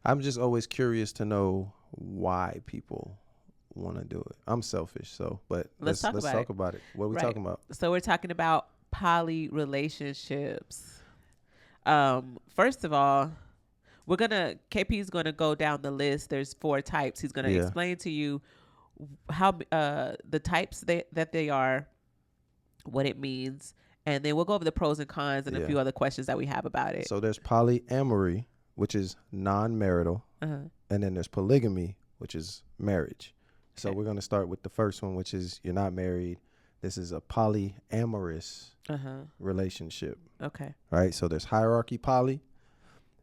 I'm just always curious to know why people want to do it. I'm selfish, so but Let's talk about it. talk about it. What are we Right. talking about? So we're talking about poly relationships. First of all, KP's gonna go down the list. There's 4 types. He's gonna Yeah. explain to you how the types that they are, what it means, and then we'll go over the pros and cons and a Yeah. few other questions that we have about it. So there's polyamory, which is non-marital, Uh-huh. and then there's polygamy, which is marriage. So Okay. we're going to start with the first one, which is you're not married. This is a polyamorous Uh-huh. relationship, Okay. right? So there's hierarchy poly,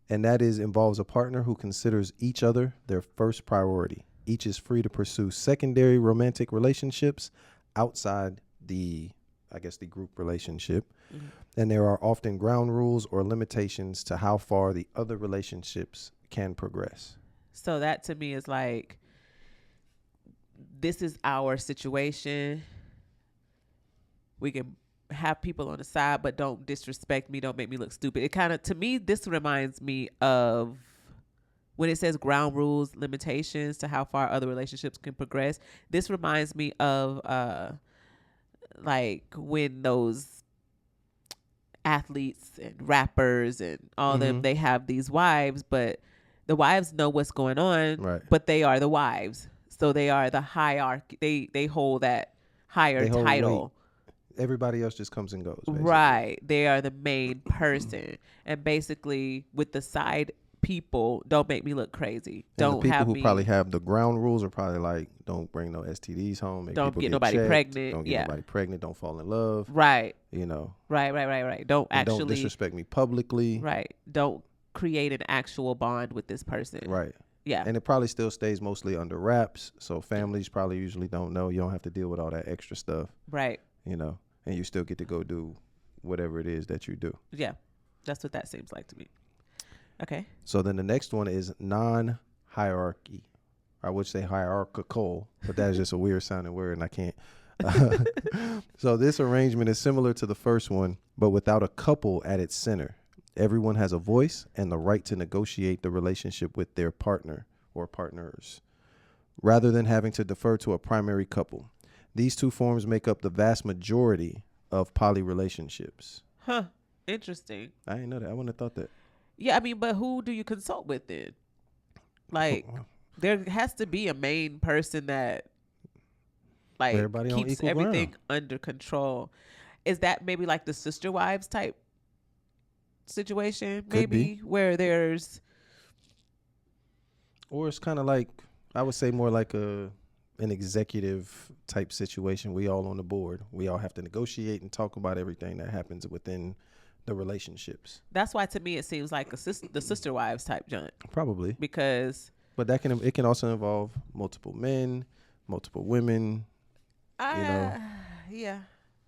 and that involves a partner who considers each other their first priority. Each is free to pursue secondary romantic relationships outside the group relationship. Mm-hmm. And there are often ground rules or limitations to how far the other relationships can progress. So that to me is like, this is our situation. We can have people on the side, but don't disrespect me. Don't make me look stupid. It kind of, to me, this reminds me of when it says ground rules, limitations to how far other relationships can progress. This reminds me of like when those athletes and rappers and all them, they have these wives, but the wives know what's going on, Right. but they are the wives. So they are the hierarchy. They hold that higher title. Everybody else just comes and goes. Basically. Right. They are the main person. And basically with the side people, don't make me look crazy. And don't the people have who me, probably have the ground rules are probably like, don't bring no STDs home. don't get nobody checked, pregnant. Don't get nobody pregnant. Don't fall in love. Right. You know. Right. Don't actually. Don't disrespect me publicly. Right. Don't create an actual bond with this person. Right. Yeah. And it probably still stays mostly under wraps. So families probably usually don't know. You don't have to deal with all that extra stuff. Right. You know, and you still get to go do whatever it is that you do. Yeah. That's what that seems like to me. Okay. So then the next one is non-hierarchy. I would say hierarchical, but that is just a weird sounding word and I can't. So this arrangement is similar to the first one, but without a couple at its center. Everyone has a voice and the right to negotiate the relationship with their partner or partners, rather than having to defer to a primary couple. These 2 forms make up the vast majority of poly relationships. Huh. Interesting. I didn't know that. I wouldn't have thought that. Yeah, I mean, but who do you consult with then? Like, there has to be a main person that like everybody keeps everything under control. Is that maybe like the sister wives type situation? Maybe where there's, or it's kind of like, I would say more like an executive type situation. We all on the board. We all have to negotiate and talk about everything that happens within the relationships. That's why to me it seems like the sister wives type joint. Probably. Because but it can also involve multiple men, multiple women. Yeah.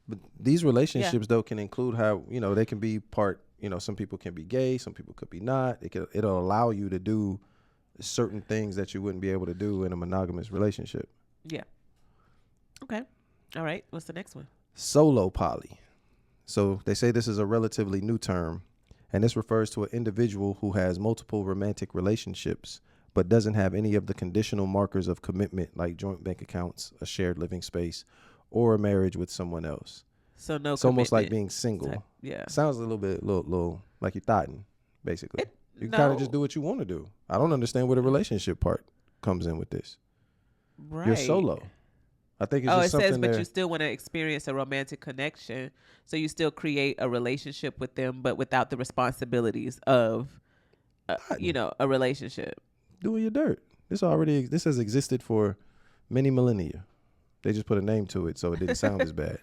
But these relationships though can include how, they can be part, some people can be gay, some people could be not. It'll allow you to do certain things that you wouldn't be able to do in a monogamous relationship. Yeah. Okay. All right. What's the next one? Solo poly. So they say this is a relatively new term, and this refers to an individual who has multiple romantic relationships, but doesn't have any of the conditional markers of commitment like joint bank accounts, a shared living space, or a marriage with someone else. So no, it's almost like being single. Type, yeah. Sounds a little like you're thotting, basically. You kind of just do what you want to do. I don't understand where the relationship part comes in with this. Right. You're solo. I think it's just something says, but you still want to experience a romantic connection. So you still create a relationship with them, but without the responsibilities of, a relationship. Doing your dirt. This has existed for many millennia. They just put a name to it so it didn't sound as bad.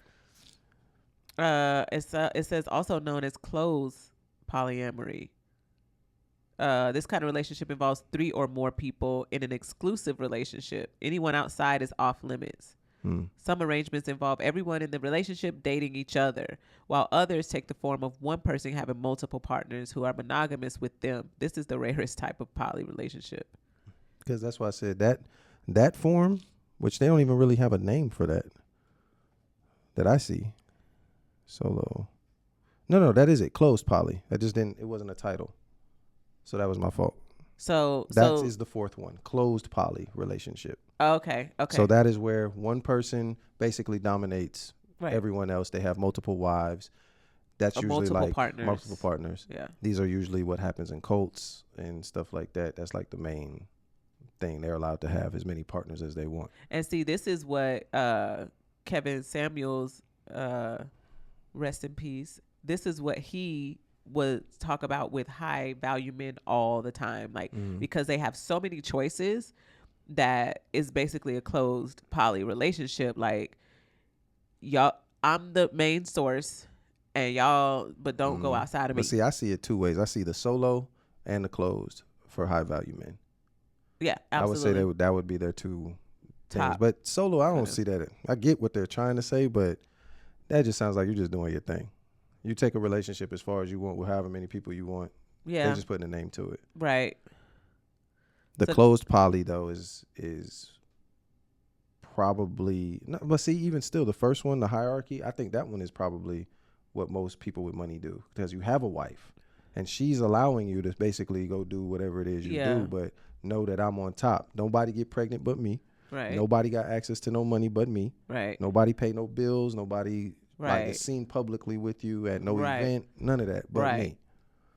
It says also known as closed polyamory. This kind of relationship involves 3 or more people in an exclusive relationship. Anyone outside is off limits. Some arrangements involve everyone in the relationship dating each other, while others take the form of one person having multiple partners who are monogamous with them. This is the rarest type of poly relationship. Because that's why I said that form, which they don't even really have a name for that I see. Solo. No, that is it. Closed poly. It wasn't a title. So that was my fault. That is the fourth one, closed poly relationship. Okay. So that is where one person basically dominates everyone else. They have multiple wives. That's usually like multiple partners. Yeah. These are usually what happens in cults and stuff like that. That's like the main thing. They're allowed to have as many partners as they want. And see, this is what Kevin Samuels, rest in peace. This is what he would talk about with high value men all the time. Like, because they have so many choices that is basically a closed poly relationship. Like, y'all, I'm the main source and y'all, but don't go outside of me. But see, I see it two ways. I see the solo and the closed for high value men. Yeah, absolutely. I would say that would be their two things. Top. But solo, I don't see that. I get what they're trying to say, but that just sounds like you're just doing your thing. You take a relationship as far as you want with however many people you want. Yeah. They're just putting a name to it. Right. The closed poly, though, is probably... No, but see, even still, the first one, the hierarchy, I think that one is probably what most people with money do. Because you have a wife, and she's allowing you to basically go do whatever it is you do, but know that I'm on top. Nobody get pregnant but me. Right. Nobody got access to no money but me. Right. Nobody pay no bills. Nobody like is seen publicly with you at no event. None of that but me.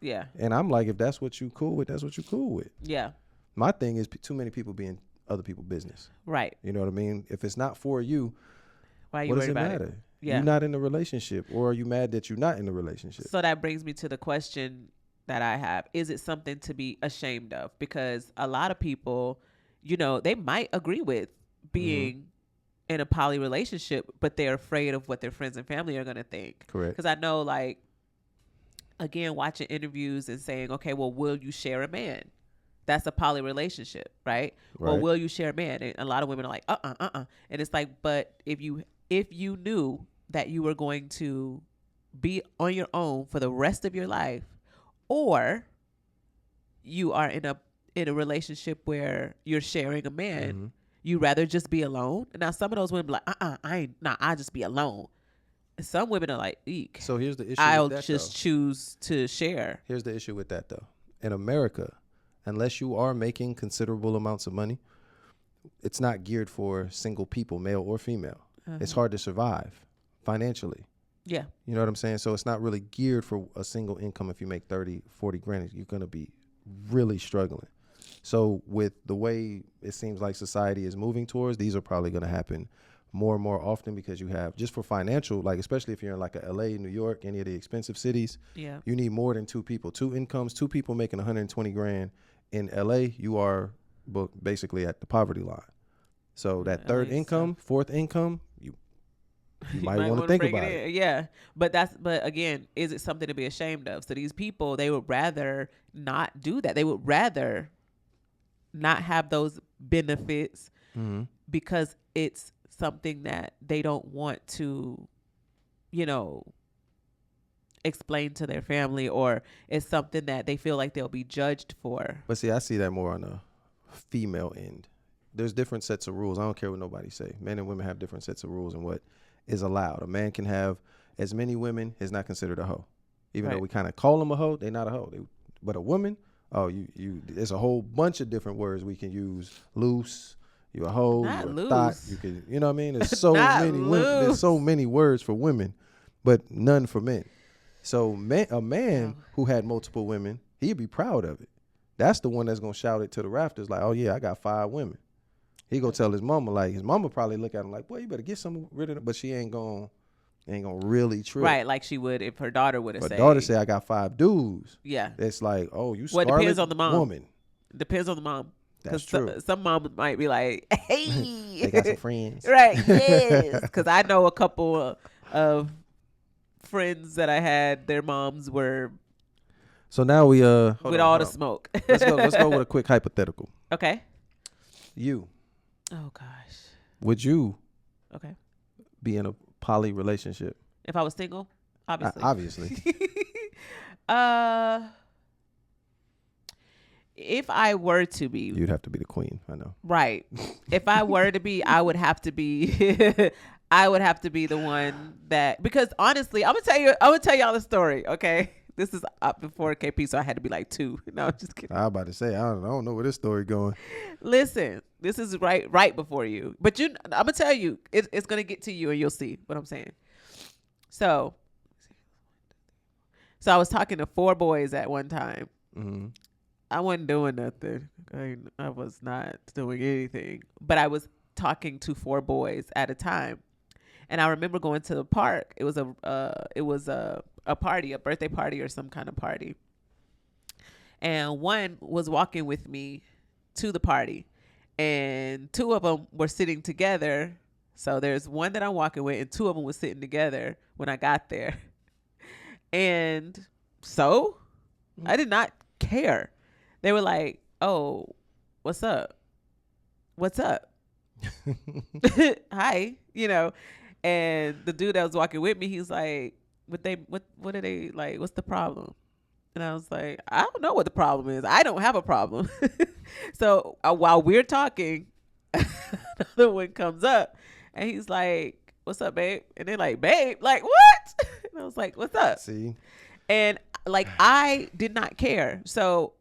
Yeah. And I'm like, if that's what you cool with, that's what you cool with. Yeah. My thing is too many people being other people's business. Right. You know what I mean? If it's not for you, why are you what worried does it about matter? it? Yeah. You're not in the relationship, or are you mad that you're not in the relationship? So that brings me to the question that I have. Is it something to be ashamed of? Because a lot of people, you know, they might agree with being in a poly relationship, but they're afraid of what their friends and family are going to think. Correct. Because I know, like, again, watching interviews and saying, okay, well, will you share a man? That's a poly relationship, right? Well, will you share a man? And a lot of women are like, And it's like, but if you knew that you were going to be on your own for the rest of your life, or you are in a relationship where you're sharing a man, you rather just be alone. Now, some of those women be like, I'll just be alone. And some women are like, eek. So here's the issue. I'll with that, just choose to share. Here's the issue with that, though. In America, unless you are making considerable amounts of money, it's not geared for single people, male or female. It's hard to survive financially. Yeah. You know what I'm saying? So it's not really geared for a single income. If you make 30, 40 grand, you're going to be really struggling. So with the way it seems like society is moving towards, these are probably going to happen more and more often, because you have, just for financial, like especially if you're in like a LA, New York, any of the expensive cities, you need more than two people, two incomes, two people making 120 grand. In LA, you are basically at the poverty line. So that third income, fourth income, you might want to think about it. Yeah. But again, is it something to be ashamed of? So these people, they would rather not do that. They would rather not have those benefits because it's something that they don't want to, you know, explain to their family, or it's something that they feel like they'll be judged for. But see, I see that more on the female end. There's different sets of rules. I don't care what nobody say. Men and women have different sets of rules and what is allowed. A man can have as many women is not considered a hoe. Even though we kind of call them a hoe, they're not a hoe. But a woman, there's a whole bunch of different words we can use. Loose, you a hoe, not you a loose. thought, you can, you know what I mean? There's so many women, there's so many words for women, but none for men. So a man who had multiple women, he'd be proud of it. That's the one that's gonna shout it to the rafters, like, oh yeah, I got 5 women. He gonna tell his mama, like, his mama probably look at him like, boy, you better get some rid of it, but she ain't gonna really trip. Right, like she would if her daughter would have said. Her daughter say, I got 5 dudes. Yeah. It's like, oh, you Well, Scarlet depends on the mom. woman. Depends on the mom. That's true. Some moms might be like, hey. They got some friends. Right, yes. Because I know a couple of friends that I had, their moms were So now we with all the smoke. Let's go with a quick hypothetical. Okay. You. Oh gosh. Would you be in a poly relationship? If I was single? Obviously. Obviously. If I were to be, you'd have to be the queen. I know. Right. If I were to be, I would have to be. I would have to be the one that, because honestly, I'm gonna tell y'all the story. Okay, This is up before KP, so I had to be like 2. No, I'm just kidding. I was about to say, I don't know where this story going. Listen, this is right before you. But I'm gonna tell you, it's gonna get to you, and you'll see what I'm saying. So I was talking to 4 boys at one time. Mm-hmm. I wasn't doing nothing. I was not doing anything, but I was talking to 4 boys at a time. And I remember going to the park. It was a party, a birthday party or some kind of party. And one was walking with me to the party, and 2 of them were sitting together. So there's one that I'm walking with, and 2 of them were sitting together when I got there. And so I did not care. They were like, "Oh, what's up? What's up? Hi," And the dude that was walking with me, he's like, what are they like? What's the problem? And I was like, I don't know what the problem is. I don't have a problem. So while we're talking, another one comes up and he's like, "What's up, babe?" And they're like, "Babe, like what?" And I was like, "What's up?" See? And like, I did not care. So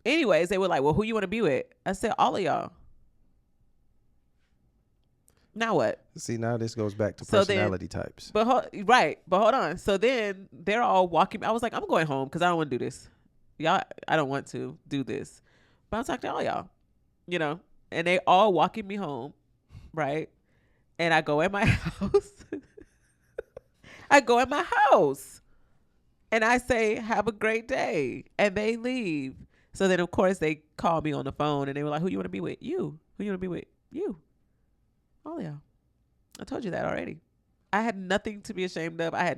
anyways, they were like, "Well, who you want to be with?" I said, "All of y'all." Now what? See, now this goes back to personality types. But hold on. So then they're all walking. I was like, I'm going home because I don't want to do this. Y'all, I don't want to do this. But I'm talking to all y'all, and they all walking me home, right? And I go in my house. And I say, "Have a great day." And they leave. So then, of course, they call me on the phone and they were like, "Who you want to be with?" "You." "Who you want to be with?" "You." "All y'all." I told you that already. I had nothing to be ashamed of. I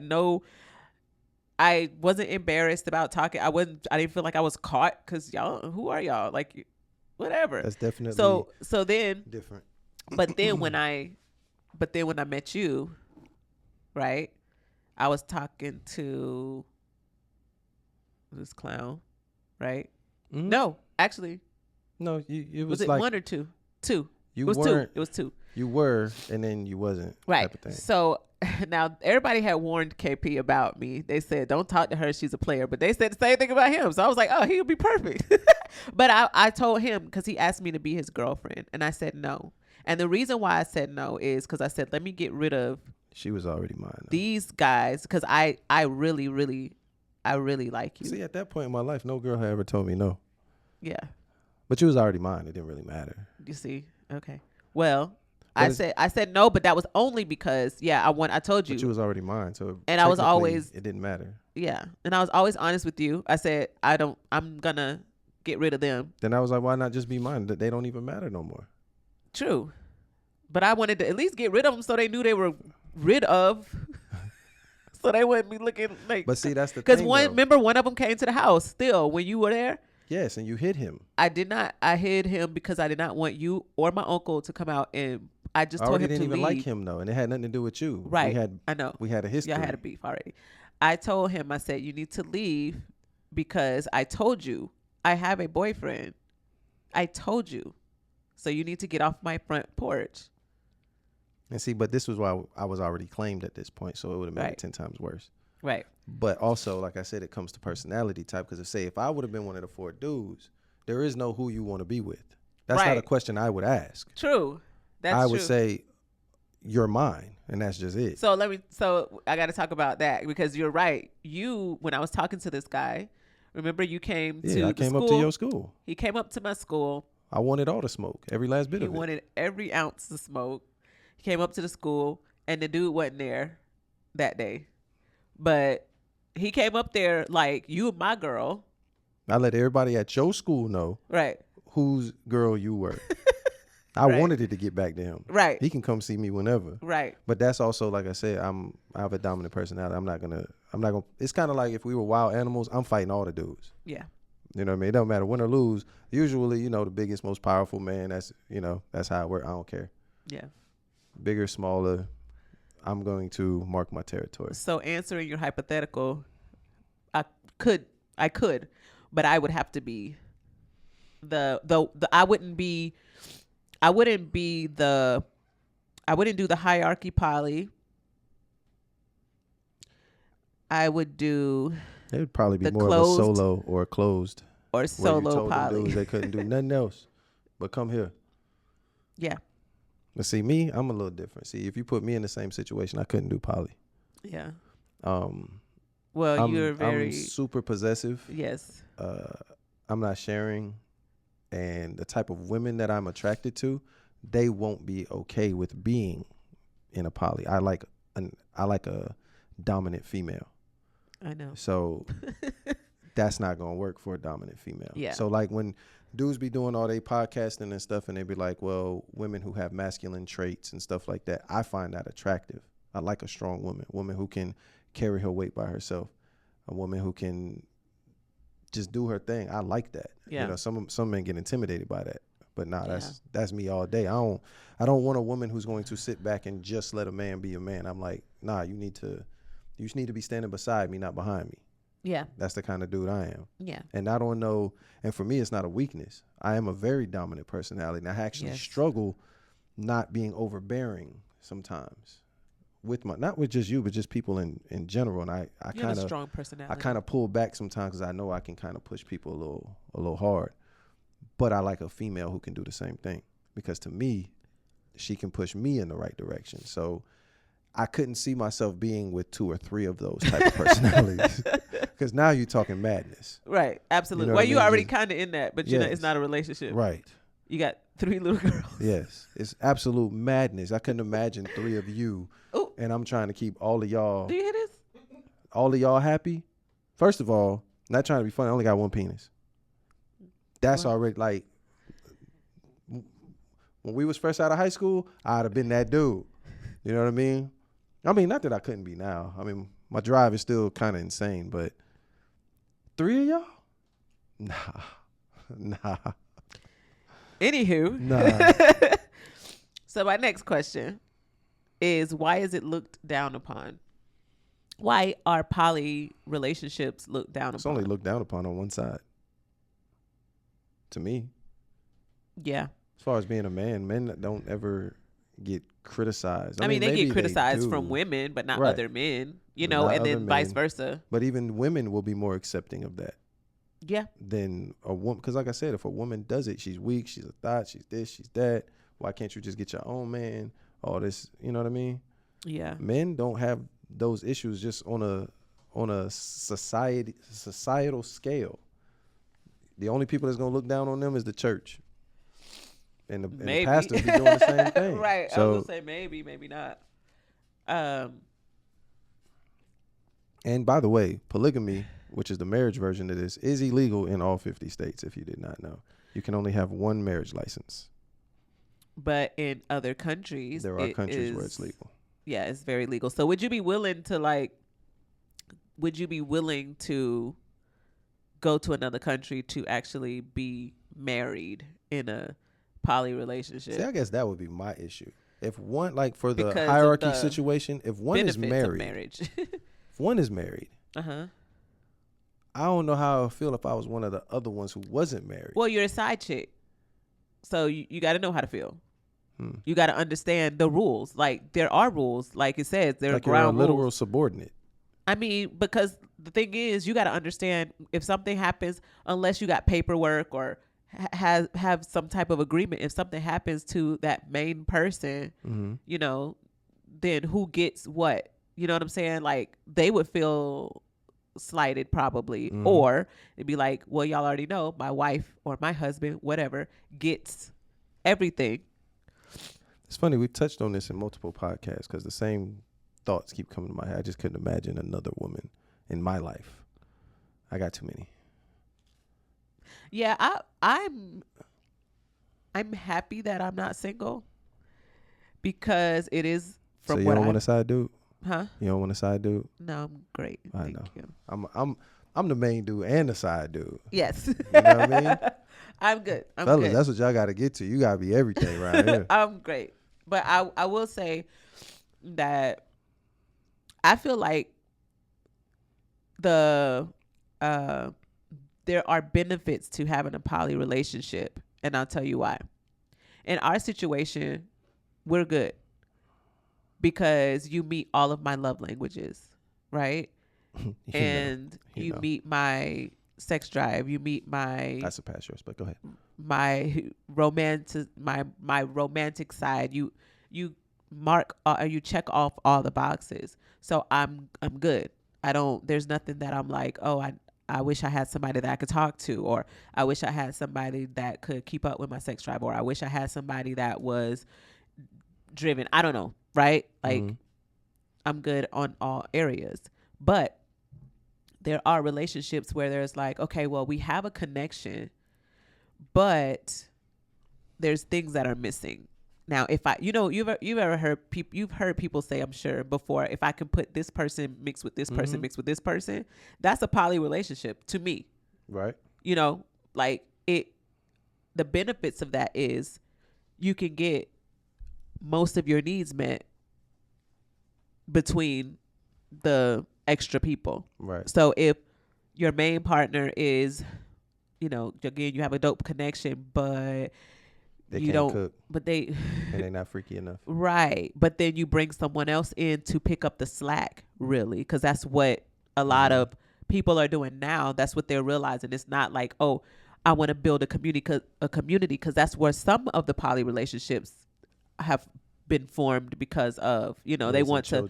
wasn't embarrassed about talking. I didn't feel like I was caught because y'all, who are y'all? Like, whatever. That's definitely so then different. But then when I met you, right? I was talking to this clown, right? Mm-hmm. No, actually. No, it was it like 1 or 2? 2. You it was weren't. 2. It was 2. You were, and then you wasn't. Right. Type of thing. So now everybody had warned KP about me. They said, "Don't talk to her. She's a player." But they said the same thing about him. So I was like, "Oh, he would be perfect." But I told him because he asked me to be his girlfriend, and I said no. And the reason why I said no is because I said, let me get rid of. She was already mine. Though. These guys, because I really like you. See, at that point in my life, no girl had ever told me no. Yeah. But you was already mine. It didn't really matter. You see? Okay. Well, I said no, but that was only because I told you. But you was already mine, so and I was always it didn't matter. Yeah, and I was always honest with you. I said I'm gonna get rid of them. Then I was like, why not just be mine? They don't even matter no more. True, but I wanted to at least get rid of them so they knew they were rid of. So they wouldn't be looking like. But see, that's the thing. Because remember, one of them came to the house still when you were there. Yes, and you hid him. I did not. I hid him because I did not want you or my uncle to come out, and I just told him to leave. I didn't even like him though, and it had nothing to do with you. Right. I know. We had a history. Y'all had a beef already. I told him. I said, you need to leave because I told you I have a boyfriend. I told you, so you need to get off my front porch. And see, but this was why I was already claimed at this point, so it would have made it 10 times worse. Right. But also, like I said, it comes to personality type. Because if I would have been one of the 4 dudes, there is no who you want to be with. That's not a question I would ask. True. I would say, you're mine, and that's just it. So I got to talk about that because you're right. When I was talking to this guy, remember you came to the school? I came up to your school. He came up to my school. I wanted all the smoke, every last bit of it. He wanted every ounce of smoke. He came up to the school, and the dude wasn't there that day. But he came up there like, you and my girl. I let everybody at your school know whose girl you were. I wanted it to get back to him. Right. He can come see me whenever. Right. But that's also, like I said, I have a dominant personality. I'm not gonna it's kind of like if we were wild animals, I'm fighting all the dudes. Yeah. You know what I mean? It don't matter win or lose. Usually, the biggest, most powerful man, that's how it works. I don't care. Yeah. Bigger, smaller, I'm going to mark my territory. So answering your hypothetical, I could, but I would have to be I wouldn't do the hierarchy poly. I would do. It would probably be the more of a closed solo or a closed. or Where you solo told them poly. dudes they couldn't do nothing else but come here. Yeah. But see, me, I'm a little different. See, if you put me in the same situation, I couldn't do poly. Yeah. Um, Well, I'm, you're I'm very super possessive. yes. I'm not sharing, and the type of women that I'm attracted to, they won't be okay with being in a poly. I like a dominant female. I know. So that's not gonna work for a dominant female. Yeah. So like when dudes be doing all they podcasting and stuff, and they be like, well, women who have masculine traits and stuff like that, I find that attractive. I like a strong woman who can carry her weight by herself, a woman who can just do her thing. I like that. Yeah. You know, some men get intimidated by that, but nah, Yeah. that's me all day. I don't want a woman who's going to sit back and just let a man be a man. I'm like, nah, you just need to be standing beside me, not behind me. Yeah. That's the kind of dude I am. Yeah. And I don't know, and for me, it's not a weakness. I am a very dominant personality, and I actually Yes. struggle not being overbearing sometimes. Not with just you, but just people in general. And I You have kind a of strong personality. I kind of pull back sometimes because I know I can kind of push people a little hard. But I like a female who can do the same thing, because to me, she can push me in the right direction. So I couldn't see myself being with 2 or 3 of those type of personalities, because now you're talking madness. Right. Absolutely. You know Well, what I you mean? already Just- kind of in that, but you know, Yes. it's not a relationship. Right. You got 3 little girls. Yes. It's absolute madness. I couldn't imagine 3 of you, Ooh. and I'm trying to keep all of y'all Do you hear this? happy. First of all, not trying to be funny, I only got 1 penis. That's Wow. already like, when we was fresh out of high school, I'd have been that dude. You know what I mean? I mean, not that I couldn't be now. I mean, my drive is still kind of insane, but 3 of y'all? Nah. Anywho. Nah. So my next question is, why is it looked down upon? Why are poly relationships looked down It's upon? only looked down upon on one side. To me. Yeah. As far as being a man, men don't ever get criticized. I mean, they maybe get criticized from do, women, but not Right. other men, you But know, not and then other vice men. versa. But even women will be more accepting of that Yeah. than a woman. Because like I said, if a woman does it, she's weak, she's a thought, she's this, she's that. Why can't you just get your own man? All this, you know what I mean? Yeah. Men don't have those issues just on a societal scale. The only people that's gonna look down on them is the church. And the Maybe. pastors be doing the same thing. Right. I So, was gonna say maybe not. and by the way, polygamy, which is the marriage version of this, is illegal in all 50 states, if you did not know. You can only have 1 marriage license. But in other countries, There are it countries where is- it's legal. Yeah, it's very legal. So would you be willing to go to another country to actually be married in a poly relationship? See, I guess that would be my issue. If one, like for the Because of hierarchy the situation, if one is Benefits of married, marriage. if one is married, Uh-huh. I don't know how I would feel if I was one of the other ones who wasn't married. Well, you're a side chick. So you got to know how to feel. Hmm. You got to understand the rules. Like, there are rules. Like it says, there are Like you're a ground literal rules. subordinate. I mean, because the thing is, you got to understand if something happens, unless you got paperwork or have some type of agreement, if something happens to that main person, Mm-hmm. you know, then who gets what? You know what I'm saying? Like, they would feel slighted probably, Mhm. or it'd be like, well, y'all already know my wife or my husband, whatever, gets everything. It's funny, we touched on this in multiple podcasts because the same thoughts keep coming to my head. I just couldn't imagine another woman in my life. I got too many. Yeah, I'm happy that I'm not single, because it is So from you what don't I want a side dude? huh? You don't want a side dude? No, I'm great. I Thank know. you. I'm the main dude and the side dude. Yes. You know what I mean? I'm good. I'm Fellas, good. that's what y'all got to get to. You got to be everything right here. I'm great. But I will say that I feel like there are benefits to having a poly relationship, and I'll tell you why. In our situation, we're good because you meet all of my love languages, right? and you meet my sex drive, you meet my that's a past yours, but go ahead. My romantic side, you mark you check off all the boxes, so I'm good. There's nothing that I'm like, oh, I wish I had somebody that I could talk to, or I wish I had somebody that could keep up with my sex drive, or I wish I had somebody that was driven. I don't know, right? Like, I'm good on all areas. But there are relationships where there's like, okay, well, we have a connection, but there's things that are missing. Now, if you've ever heard you've heard people say, I'm sure before, if I can put this person mixed with this person, mixed with this person, that's a poly relationship to me. Right. Like the benefits of that is you can get most of your needs met between the extra people. Right. So if your main partner is, again, you have a dope connection, but they you can't don't cook, but they and they're not freaky enough. Right. But then you bring someone else in to pick up the slack, really, because that's what a lot of people are doing now. That's what they're realizing. It's not like, oh, I want to build a community, because that's where some of the poly relationships have been formed, because of, they want to,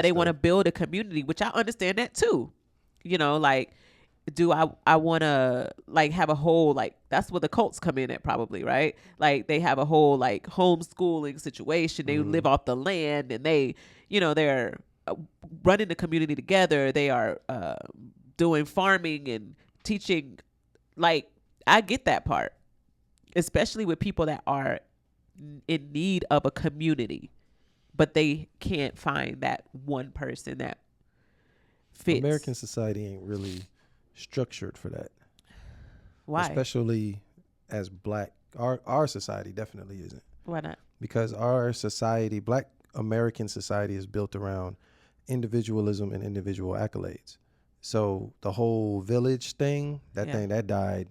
they want to build a community, which I understand that too. Like, do I want to like have a whole, like, that's where the cults come in at, probably, right? Like, they have a whole like homeschooling situation. They live off the land, and they, they're running the community together. They are doing farming and teaching. Like, I get that part, especially with people that are in need of a community, but they can't find that one person that fits. American society ain't really structured for that. Why? Especially as black, our society definitely isn't. Why not? Because our society, black American society, is built around individualism and individual accolades. So the whole village thing, thing that died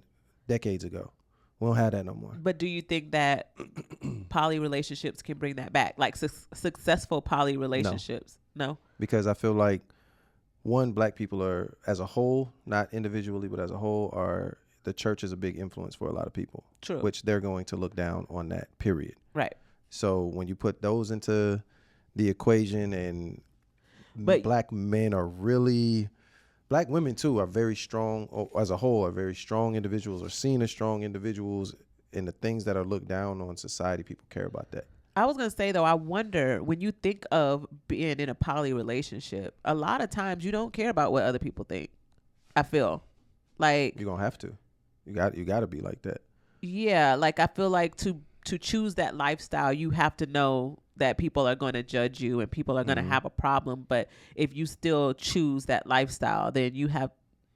decades ago. We don't have that no more. But do you think that poly relationships can bring that back? Like successful poly relationships? No. Because I feel like, one, black people are, as a whole, not individually, but as a whole, the church is a big influence for a lot of people. True. Which they're going to look down on that, period. Right. So when you put those into the equation, and black men are really... Black women, too, are very strong, or as a whole, are very strong individuals, or seen as strong individuals, in the things that are looked down on society. People care about that. I was going to say, though, I wonder, when you think of being in a poly relationship, a lot of times you don't care about what other people think. I feel like... You're going to have to. You got to be like that. Yeah, like, I feel like to choose that lifestyle, you have to know that people are going to judge you and people are going to have a problem. But if you still choose that lifestyle, then you have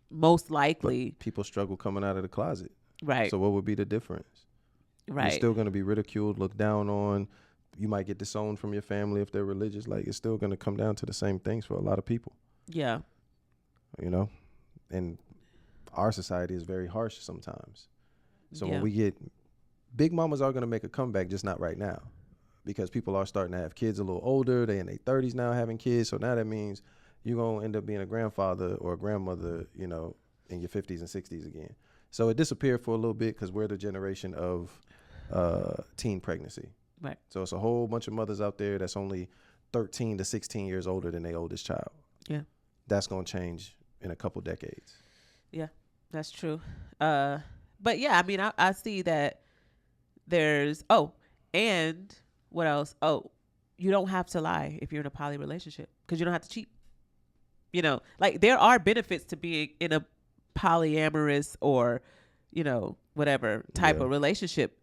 most likely... But people struggle coming out of the closet. Right. So what would be the difference? Right. You're still going to be ridiculed, looked down on. You might get disowned from your family if they're religious. Like, it's still going to come down to the same things for a lot of people. Yeah. And our society is very harsh sometimes. So when we get... Big mamas are going to make a comeback, just not right now. Because people are starting to have kids a little older. They in their 30s now having kids. So now that means you're going to end up being a grandfather or a grandmother, in your 50s and 60s again. So it disappeared for a little bit because we're the generation of teen pregnancy. Right. So it's a whole bunch of mothers out there that's only 13 to 16 years older than their oldest child. Yeah. That's going to change in a couple decades. Yeah, that's true. But yeah, I mean, I see that there's, and what else? You don't have to lie if you're in a poly relationship, because you don't have to cheat. Like, there are benefits to being in a polyamorous or, whatever type of relationship.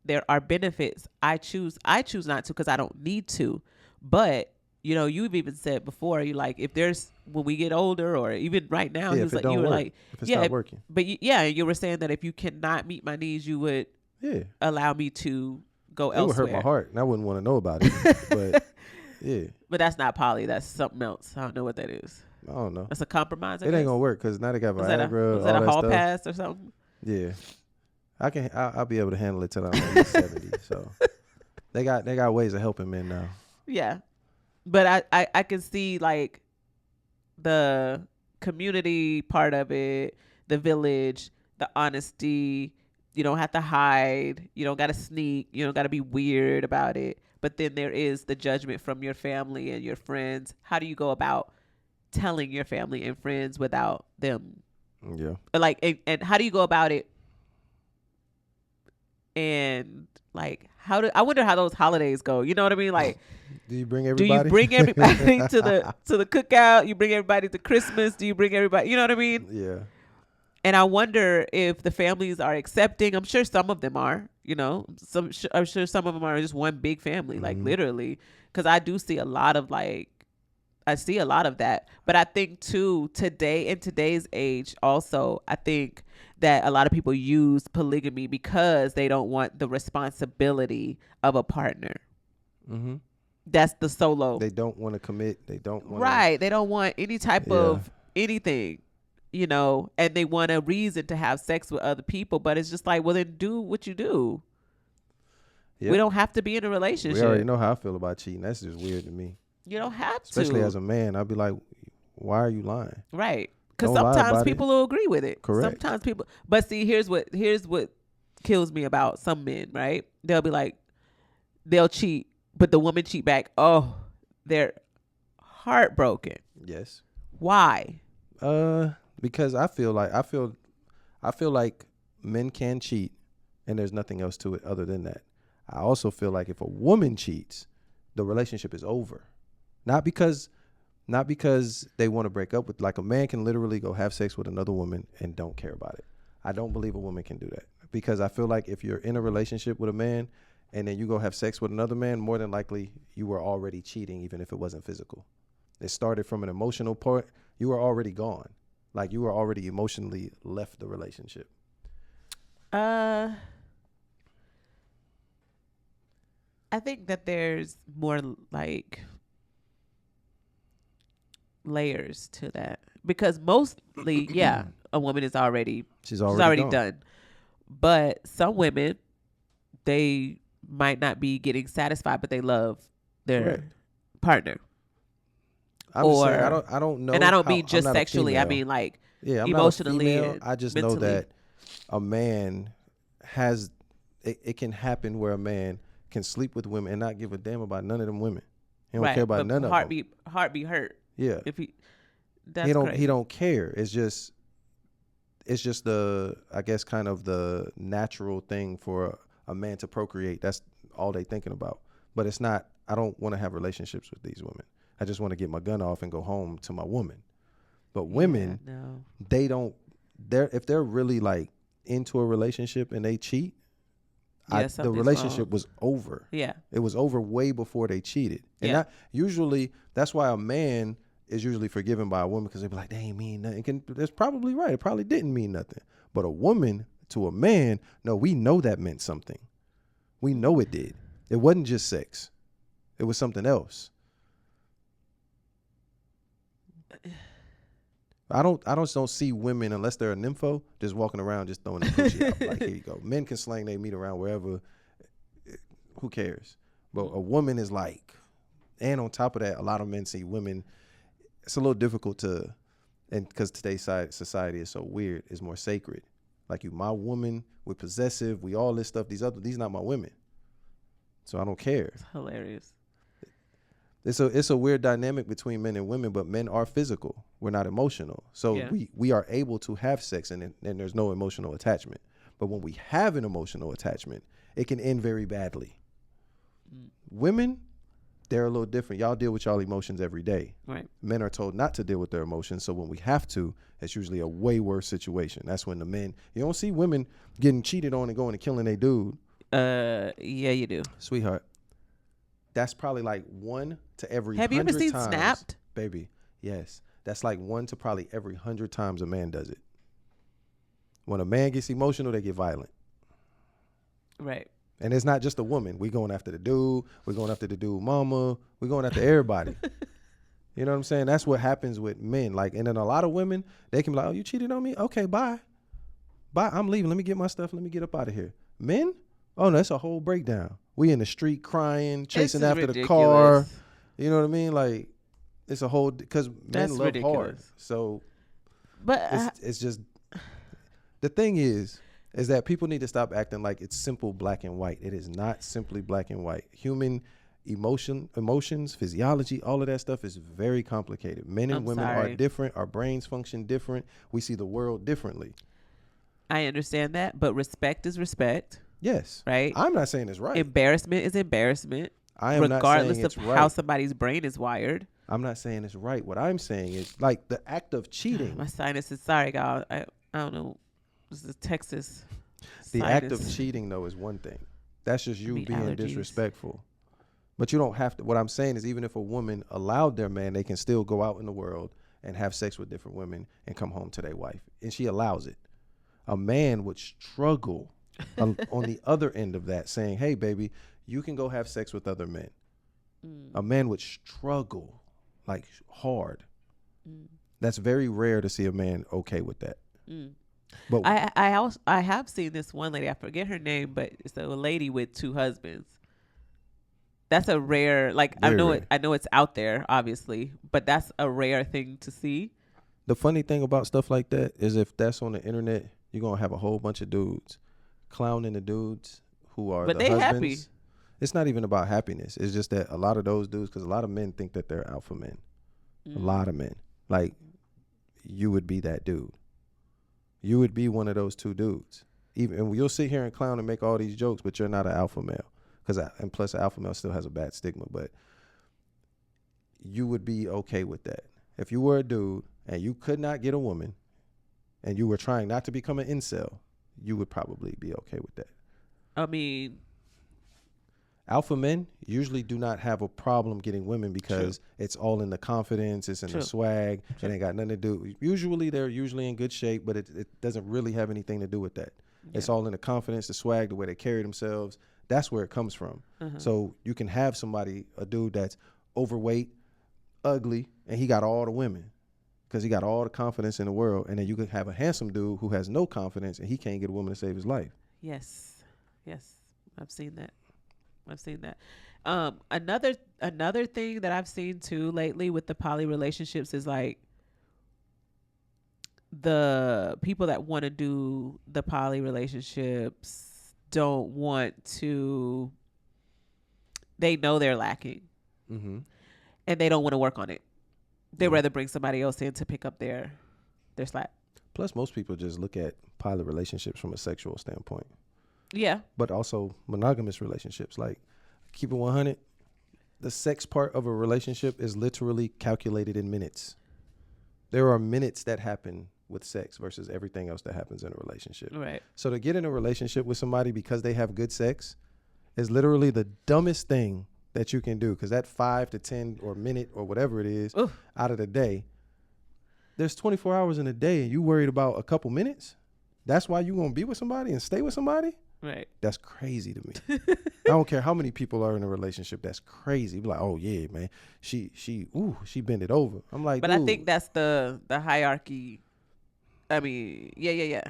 There are benefits. I choose not to because I don't need to. But, you've even said before, you like, if there's, when we get older or even right now, if it don't work, if it's not working. But you were saying that if you cannot meet my needs, you would allow me to go elsewhere. It would hurt my heart, and I wouldn't want to know about it. But yeah. But that's not poly. That's something else. I don't know what that is. I don't know. That's a compromise. It ain't gonna work because now they got Viagra. Was that a hall pass or something? Yeah, I'll be able to handle it till I'm at least 70. So they got ways of helping men now. Yeah, but I can see, like, the community part of it, the village, the honesty. You don't have to hide. You don't got to sneak. You don't got to be weird about it. But then there is the judgment from your family and your friends. How do you go about telling your family and friends without them? Yeah. Like, and how do you go about it? And like, I wonder how those holidays go. You know what I mean? Like, do you bring everybody? Do you bring everybody to the cookout? You bring everybody to Christmas? Do you bring everybody? You know what I mean? Yeah. And I wonder if the families are accepting. I'm sure some of them are. You know, I'm sure some of them are just one big family, like literally. Because I do see a lot of that. But I think too, in today's age, also, I think that a lot of people use polygamy because they don't want the responsibility of a partner. Mm-hmm. That's the solo. They don't want to commit. They don't want Right. They don't want any type of anything, you know, and they want a reason to have sex with other people. But it's just like, well, then do what you do. Yep. We don't have to be in a relationship. We already know how I feel about cheating. That's just weird to me. You don't have Especially as a man. I'd be like, why are you lying? Right. Because sometimes people will agree with it. Correct. Sometimes people. But see, here's what kills me about some men, right? They'll be like, they'll cheat, but the woman cheat back. Oh, they're heartbroken. Yes. Why? Because I feel like men can cheat and there's nothing else to it other than that. I also feel like if a woman cheats, the relationship is over. Not because they want to break up with, like, a man can literally go have sex with another woman and don't care about it. I don't believe a woman can do that, because I feel like if you're in a relationship with a man and then you go have sex with another man, more than likely you were already cheating, even if it wasn't physical. It started from an emotional part. You were already gone. Like, you were already emotionally left the relationship. I think that there's more like layers to that, because mostly, a woman is already she's already done. But some women, they might not be getting satisfied, but they love their partner. I'm just saying, I don't know, and I don't mean just sexually. I mean, like, emotionally. I just mentally. know that a man has it can happen where a man can sleep with women and not give a damn about none of them women. He don't care about none of them. Heart be hurt. Yeah. If he don't care. It's just the, I guess, kind of the natural thing for a man to procreate. That's all they thinking about. But it's not. I don't want to have relationships with these women. I just want to get my gun off and go home to my woman. But women, they don't. If they're really like into a relationship and they cheat, the relationship was over. Yeah. It was over way before they cheated. And that's why a man is usually forgiven by a woman, because they be like, they ain't mean nothing. That's probably right. It probably didn't mean nothing. But a woman to a man, no, we know that meant something. We know it did. It wasn't just sex. It was something else. I don't see women, unless they're a nympho, just walking around just throwing their coochie out. Like, here you go. Men can slang their meat around wherever. Who cares? But a woman is like, and on top of that, a lot of men see women. It's a little difficult to, and because today's society is so weird, it's more sacred. Like, you my woman, we're possessive, we all this stuff. These not my women. So I don't care. It's hilarious. It's a weird dynamic between men and women, but men are physical. We're not emotional. So we are able to have sex and there's no emotional attachment. But when we have an emotional attachment, it can end very badly. Women, they're a little different. Y'all deal with y'all emotions every day. Right. Men are told not to deal with their emotions. So when we have to, it's usually a way worse situation. That's when the men, you don't see women getting cheated on and going and killing their dude. Yeah, you do. Sweetheart. That's probably like 1 to every 100 times. Have you ever seen Snapped? Baby, yes. That's like 1 to probably every 100 times a man does it. When a man gets emotional, they get violent. Right. And it's not just a woman. We going after the dude. We're going after the dude mama. We're going after everybody. You know what I'm saying? That's what happens with men. Like, and then a lot of women, they can be like, oh, you cheated on me? Okay, bye. Bye, I'm leaving. Let me get my stuff. Let me get up out of here. Men? Oh, no, that's a whole breakdown. We in the street crying, chasing after the car. You know what I mean? Like, It's a whole because men That's love hard. ridiculous. So But it's just the thing is that people need to stop acting like it's simple black and white. It is not simply black and white. Human emotions, physiology, all of that stuff is very complicated. Men and women are different. Our brains function different. We see the world differently. I understand that, but respect is respect. Yes. Right? I'm not saying it's right. Embarrassment is embarrassment. I am not saying it's regardless of right. how somebody's brain is wired. I'm not saying it's right. What I'm saying is like the act of cheating. My sinuses. Sorry, y'all. I don't know. This is Texas. The act of cheating, though, is one thing. That's just you being disrespectful. But you don't have to. What I'm saying is even if a woman allowed their man, they can still go out in the world and have sex with different women and come home to their wife. And she allows it. A man would struggle on the other end of that, saying, hey, baby, you can go have sex with other men. A man would struggle like hard. That's very rare to see a man okay with that. But I have seen this one lady. I forget her name, but it's a lady with 2 husbands. That's a rare. Like I know it. I know it's out there, obviously, but that's a rare thing to see. The funny thing about stuff like that is if that's on the internet, you're gonna have a whole bunch of dudes clowning the dudes who are the husbands. Happy. It's not even about happiness. It's just that a lot of those dudes, because a lot of men think that they're alpha men. A lot of men. Like, you would be that dude. You would be one of those 2 dudes. And you'll sit here and clown and make all these jokes, but you're not an alpha male. And plus, an alpha male still has a bad stigma. But you would be okay with that. If you were a dude and you could not get a woman and you were trying not to become an incel, you would probably be okay with that. I mean, alpha men usually do not have a problem getting women because it's all in the confidence, it's in the swag, it ain't got nothing to do. Usually they're in good shape, but it doesn't really have anything to do with that. Yeah. It's all in the confidence, the swag, the way they carry themselves. That's where it comes from. So you can have a dude that's overweight, ugly, and he got all the women because he got all the confidence in the world. And then you could have a handsome dude who has no confidence and he can't get a woman to save his life. Yes. I've seen that. Another thing that I've seen too lately with the poly relationships is like the people that want to do the poly relationships don't want to. They know they're lacking, and they don't want to work on it. They rather bring somebody else in to pick up their slack. Plus, most people just look at poly relationships from a sexual standpoint. Yeah. But also monogamous relationships. Like, keep it 100. The sex part of a relationship is literally calculated in minutes. There are minutes that happen with sex versus everything else that happens in a relationship. Right. So to get in a relationship with somebody because they have good sex is literally the dumbest thing that you can do. Because that 5 to 10 or minute or whatever it is out of the day, there's 24 hours in a day and you worried about a couple minutes? That's why you going to be with somebody and stay with somebody? Right. That's crazy to me. I don't care how many people are in a relationship. That's crazy. Be like, oh yeah, man. She bent it over. I'm like, but dude. I think that's the hierarchy. I mean, yeah.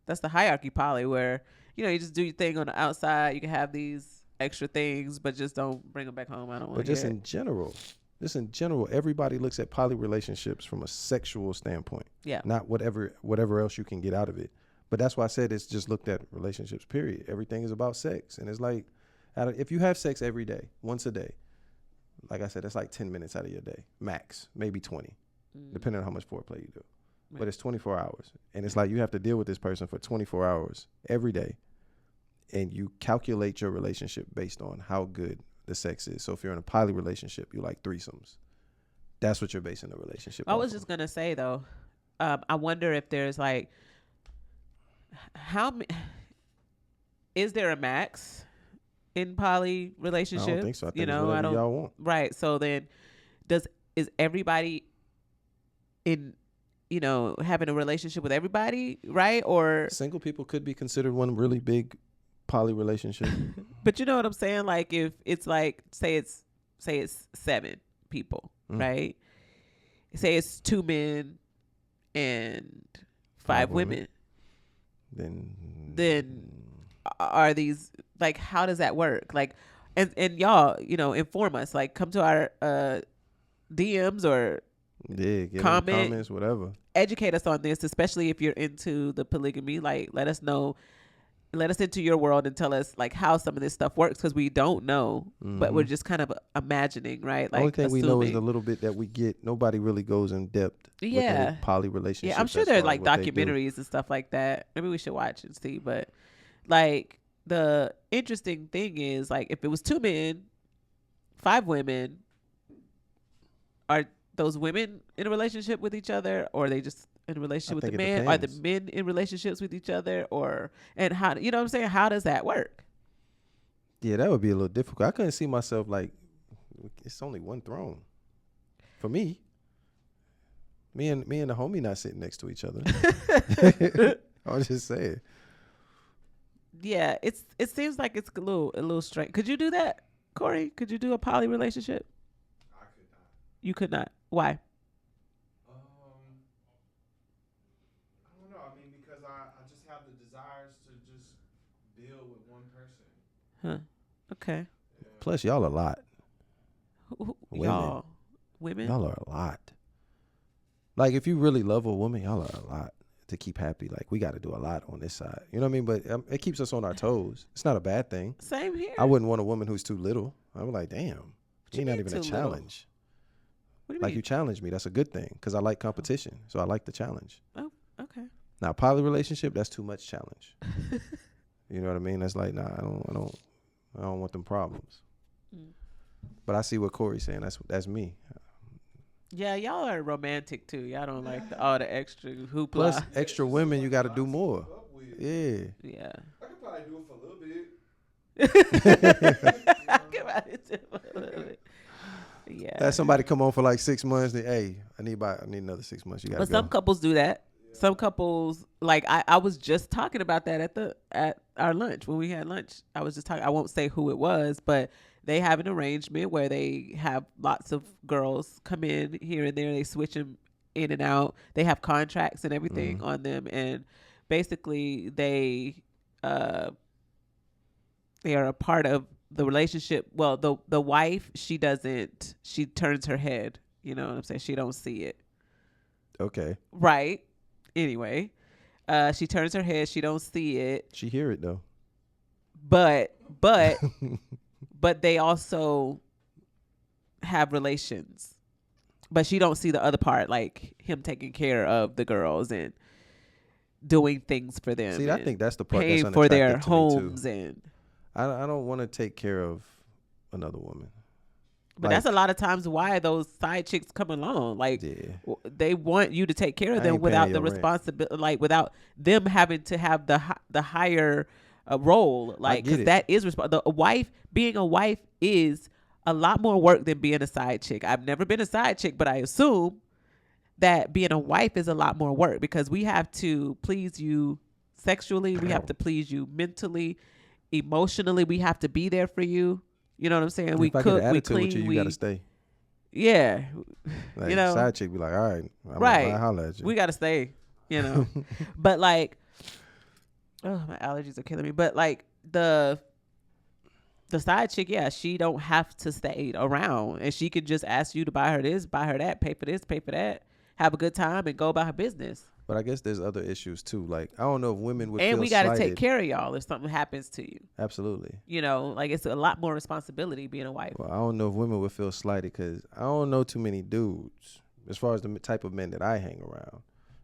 That's the hierarchy poly where, you just do your thing on the outside. You can have these extra things, but just don't bring them back home. I don't want to. But just in general, everybody looks at poly relationships from a sexual standpoint. Yeah. Not whatever else you can get out of it. But that's why I said it's just looked at relationships, period. Everything is about sex. And it's like, if you have sex every day, once a day, like I said, that's like 10 minutes out of your day, max, maybe 20, depending on how much foreplay you do. Right. But it's 24 hours. And it's like you have to deal with this person for 24 hours every day. And you calculate your relationship based on how good the sex is. So if you're in a poly relationship, you like threesomes. That's what you're basing the relationship on. I was just going to say, though, I wonder if there's like, is there a max in poly relationships? I don't think so. I think it's whatever y'all want. Right. So then is everybody in, having a relationship with everybody, right? Or single people could be considered one really big poly relationship. But you know what I'm saying? Like if it's like, say it's 7 people, right? Say it's 2 men and 5 women. Then are these, like, how does that work? Like, and y'all, inform us, like, come to our DMs or get in comment. comments, whatever. Educate us on this, especially if you're into the polygamy. Like, let us know. Let us into your world and tell us like how some of this stuff works, because we don't know, but we're just kind of imagining, right? The only Like, thing we know is the assuming. little bit that we get. Nobody really goes in depth with Yeah. a poly relationship. Yeah, I'm sure as there's far like as what they do. documentaries and stuff like that. Maybe we should watch and see. But like, the interesting thing is, like, if it was 2 men, 5 women, are those women in a relationship with each other, or are they just in a relationship with the think it man? Are the depends. men in relationships with each other, and how, you know what I'm saying? How does that work? Yeah, that would be a little difficult. I couldn't see myself like, it's only one throne for me. Me and the homie not sitting next to each other. I was just saying. Yeah, it seems like it's a little strange. Could you do that, Corey? Could you do a poly relationship? I could not. You could not. Why? I don't know. I mean, because I just have the desires to just build with one person. Huh? Okay. Yeah. Plus, y'all a lot. Women. Y'all, women. Y'all are a lot. Like, if you really love a woman, y'all are a lot to keep happy. Like, we got to do a lot on this side. You know what I mean? But it keeps us on our toes. It's not a bad thing. Same here. I wouldn't want a woman who's too little. I'm like, damn, you you're not mean even a too little? challenge. What do you Like, mean? you challenge me. That's a good thing because I like competition. So I like the challenge. Oh, okay. Now, poly relationship, that's too much challenge. You know what I mean? That's like, nah, I don't want them problems. Mm. But I see what Corey's saying. That's me. Yeah, y'all are romantic too. Y'all don't like all the extra hoopla. Plus, extra women, you got to do Lots to more. keep up with. Yeah. Yeah. I could probably do it for a little bit. Give out it a little bit. Yeah. Had somebody come on for like 6 months. Then, hey, I need another 6 months. You got to But go. some couples do that. Some couples, like I was just talking about that at our lunch when we had lunch. I was just talking. I won't say who it was, but they have an arrangement where they have lots of girls come in here and there. They switch them in and out. They have contracts and everything on them, and basically they are a part of the relationship. Well, the wife, she turns her head. You know what I'm saying? She don't see it. Okay. Right. Anyway, she turns her head. She don't see it. She hear it though. But they also have relations. But she don't see the other part, like him taking care of the girls and doing things for them. See, I think that's the part that's paying unattractive for their to me homes too. and. I don't want to take care of another woman. But that's a lot of times why those side chicks come along. Like, Yeah. they want you to take care of I them ain't without paying the your rent. responsibility, like without them having to have the higher role. Like, get because it. that is being a wife is a lot more work than being a side chick. I've never been a side chick, but I assume that being a wife is a lot more work because we have to please you sexually. We have to please you mentally, emotionally. We have to be there for you. You know what I'm saying? If We I get cook, an we attitude clean, with you got to stay. yeah. Like, You know, side chick be like, all right, I'm right. gonna holler at you. We got to stay, you know. But like, oh, my allergies are killing me. But like the side chick, yeah, she don't have to stay around, and she could just ask you to buy her this, buy her that, pay for this, pay for that, have a good time, and go about her business. But I guess there's other issues too. Like, I don't know if women would feel And we got to slighted. take care of y'all if something happens to you. Absolutely. You know, like it's a lot more responsibility being a wife. Well, I don't know if women would feel slighted because I don't know too many dudes, as far as the type of men that I hang around,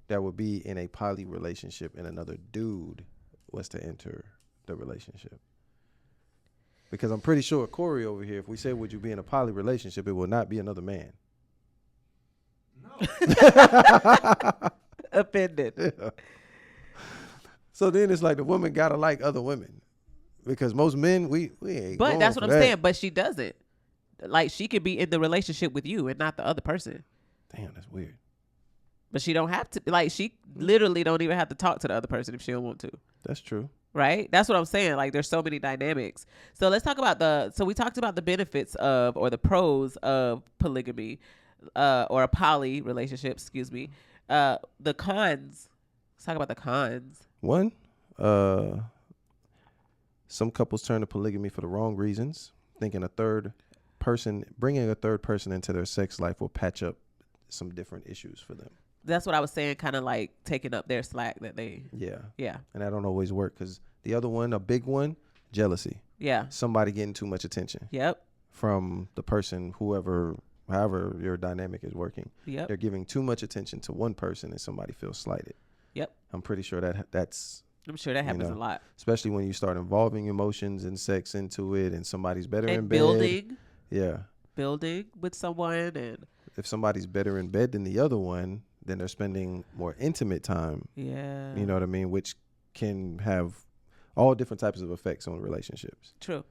that would be in a poly relationship and another dude was to enter the relationship. Because I'm pretty sure Corey over here, if we said, would you be in a poly relationship, it will not be another man. No. Offended. Yeah. So then it's like the woman gotta like other women. Because most men, we ain't But going that's for what I'm that. saying. But she doesn't. Like, she could be in the relationship with you and not the other person. Damn, that's weird. But she don't have to. Like, she literally don't even have to talk to the other person if she don't want to. That's true. Right? That's what I'm saying. Like, there's so many dynamics. So let's talk about so we talked about the benefits of, or the pros of polygamy, or a poly relationship, excuse me. The cons. Let's talk about the cons. One, some couples turn to polygamy for the wrong reasons, thinking a third bringing a third person into their sex life will patch up some different issues for them. That's what I was saying, kind of like taking up their slack that they. Yeah. And that don't always work because the other one, a big one, jealousy. Yeah. Somebody getting too much attention. Yep. From the person, however your dynamic is working. Yep. They're giving too much attention to one person and somebody feels slighted. Yep. I'm pretty sure that's. I'm sure that happens a lot. Especially when you start involving emotions and sex into it and somebody's better in bed. Building. Yeah. Building with someone. And if somebody's better in bed than the other one, then they're spending more intimate time. Yeah. You know what I mean? Which can have all different types of effects on relationships. True.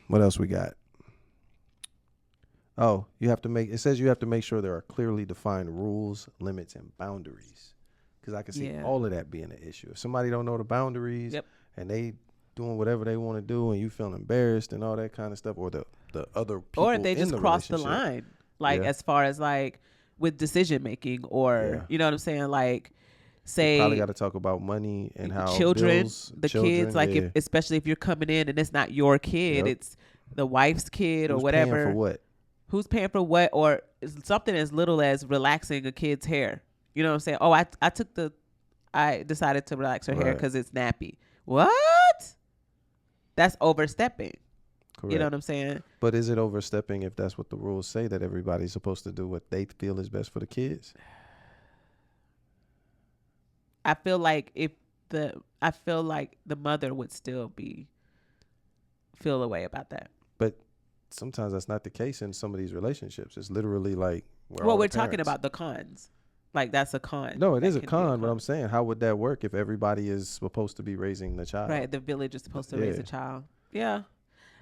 What else we got? Oh, it says you have to make sure there are clearly defined rules, limits, and boundaries. Because I can see all of that being an issue. If somebody don't know the boundaries and they doing whatever they want to do and you feel embarrassed and all that kind of stuff, or the other people or if they just cross the line, like as far as like with decision making or, you know what I'm saying? Like, say you probably got to talk about money and how children, the kids, like especially if you're coming in and it's not your kid, it's the wife's kid or whatever. Paying for what? Who's paying for what? Or something as little as relaxing a kid's hair. You know what I'm saying? Oh, I decided to relax her hair because it's nappy. What? That's overstepping. Correct. You know what I'm saying? But is it overstepping if that's what the rules say, that everybody's supposed to do what they feel is best for the kids? I feel like the mother would still feel a way about that. But sometimes that's not the case in some of these relationships. It's literally like we're talking about the cons. Like that's a con. No, it is a con, but I'm saying, how would that work if everybody is supposed to be raising the child? Right, the village is supposed to raise a child. Yeah.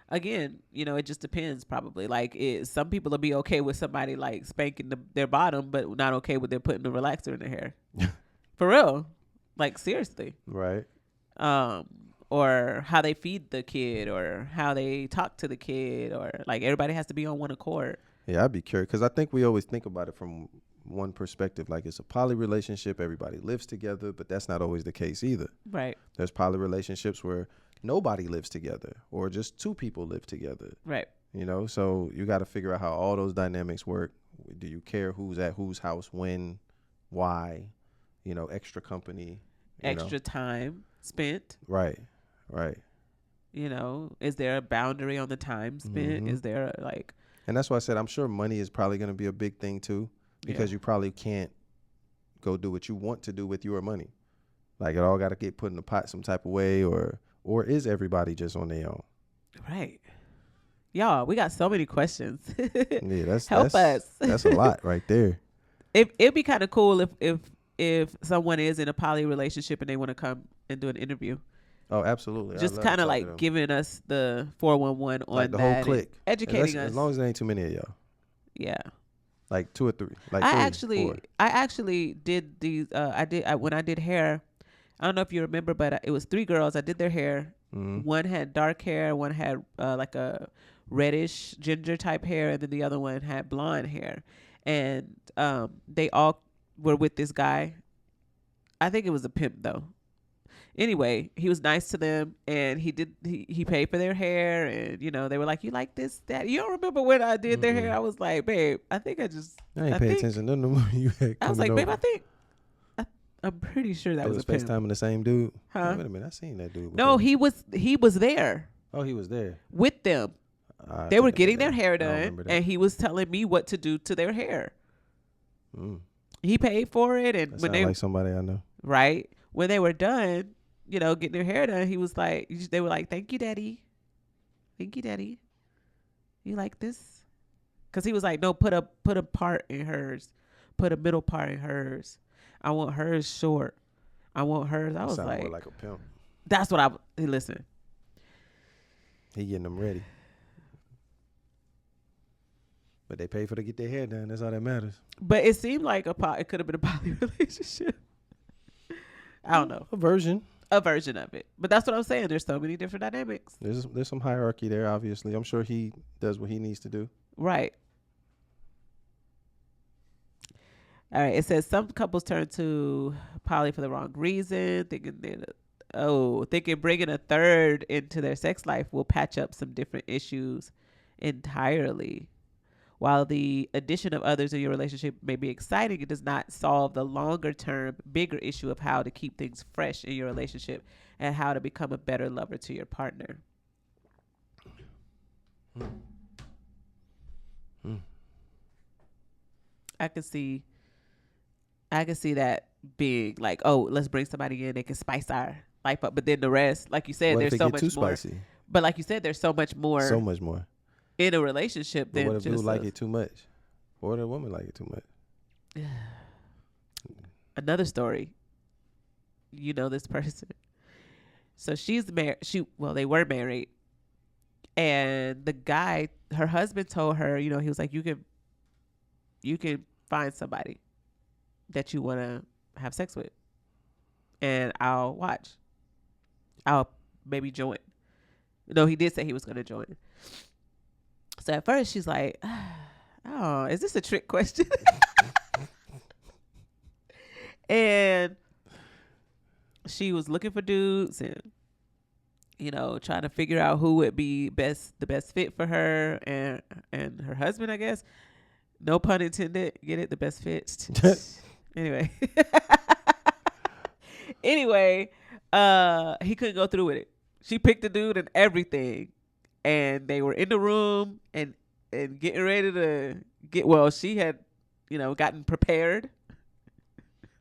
Again, it just depends probably. Like some people will be okay with somebody like spanking their bottom, but not okay with them putting the relaxer in their hair. For real. Like seriously. Right. Or how they feed the kid or how they talk to the kid, or like everybody has to be on one accord. Yeah, I'd be curious because I think we always think about it from one perspective, like it's a poly relationship, everybody lives together, but that's not always the case either. Right. There's poly relationships where nobody lives together or just two people live together. Right. So you got to figure out how all those dynamics work. Do you care who's at whose house, when, why, extra company, extra time spent. Right. Is there a boundary on the time spent? Is there and that's why I said I'm sure money is probably going to be a big thing too, because you probably can't go do what you want to do with your money. Like it all got to get put in the pot some type of way, or is everybody just on their own? Right. Y'all, we got so many questions. Help us. That's a lot right there. It'd be kind of cool if someone is in a poly relationship and they want to come and do an interview. Oh, absolutely. Just kind of like giving us the 411 on like the that, whole clique, educating us. As long as there ain't too many of y'all. Yeah. Like 2 or 3. Like I 3, 4. actually did these. When I did hair. I don't know if you remember, but it was 3 girls. I did their hair. Mm-hmm. One had dark hair. One had like a reddish ginger type hair, and then the other one had blonde hair. And they all were with this guy. I think it was a pimp though. Anyway, he was nice to them, and he paid for their hair, and they were like, "You like this, that?" You don't remember when I did their hair? I was like, "Babe, I think I ain't paying attention to the you had. I was like, "Babe, I'm pretty sure that was a pimp." FaceTiming the same dude. Huh? Wait a minute, I seen that dude before. No, he was there. Oh, he was there with them. They were getting their hair done, and he was telling me what to do to their hair. He paid for it, and when they like somebody I know, right when they were done, getting their hair done, he was like, they were like, "Thank you, Daddy. Thank you, Daddy. You like this?" Because he was like, "No, put a part in hers, put a middle part in hers. I want hers short. I want hers." I was like, more like a pimp. That's what listen. He getting them ready. But they pay for to get their hair done. That's all that matters. But it seemed like it could have been a poly relationship. I don't know. A version of it. But that's what I'm saying. There's so many different dynamics. There's some hierarchy there, obviously. I'm sure he does what he needs to do. Right. All right. It says some couples turn to poly for the wrong reason, thinking thinking bringing a third into their sex life will patch up some different issues entirely. While the addition of others in your relationship may be exciting, it does not solve the longer term, bigger issue of how to keep things fresh in your relationship and how to become a better lover to your partner. I can see that being like, oh, let's bring somebody in, they can spice our life up. But then the rest, like you said, What there's if it so get much too more. spicy? But like you said, there's so much more. So much more. In a relationship But than what if just dude like it too much? Or the woman like it too much? Another story. You know this person. So she's married. They were married, and the guy, her husband, told her, he was like, you can find somebody that you want to have sex with, and I'll watch. I'll maybe join. No, he did say he was going to join. So at first she's like, oh, is this a trick question? And she was looking for dudes and, trying to figure out who would be the best fit for her and her husband, I guess. No pun intended. Get it? The best fit. Anyway. He couldn't go through with it. She picked the dude and everything. And they were in the room and getting ready to she had, gotten prepared.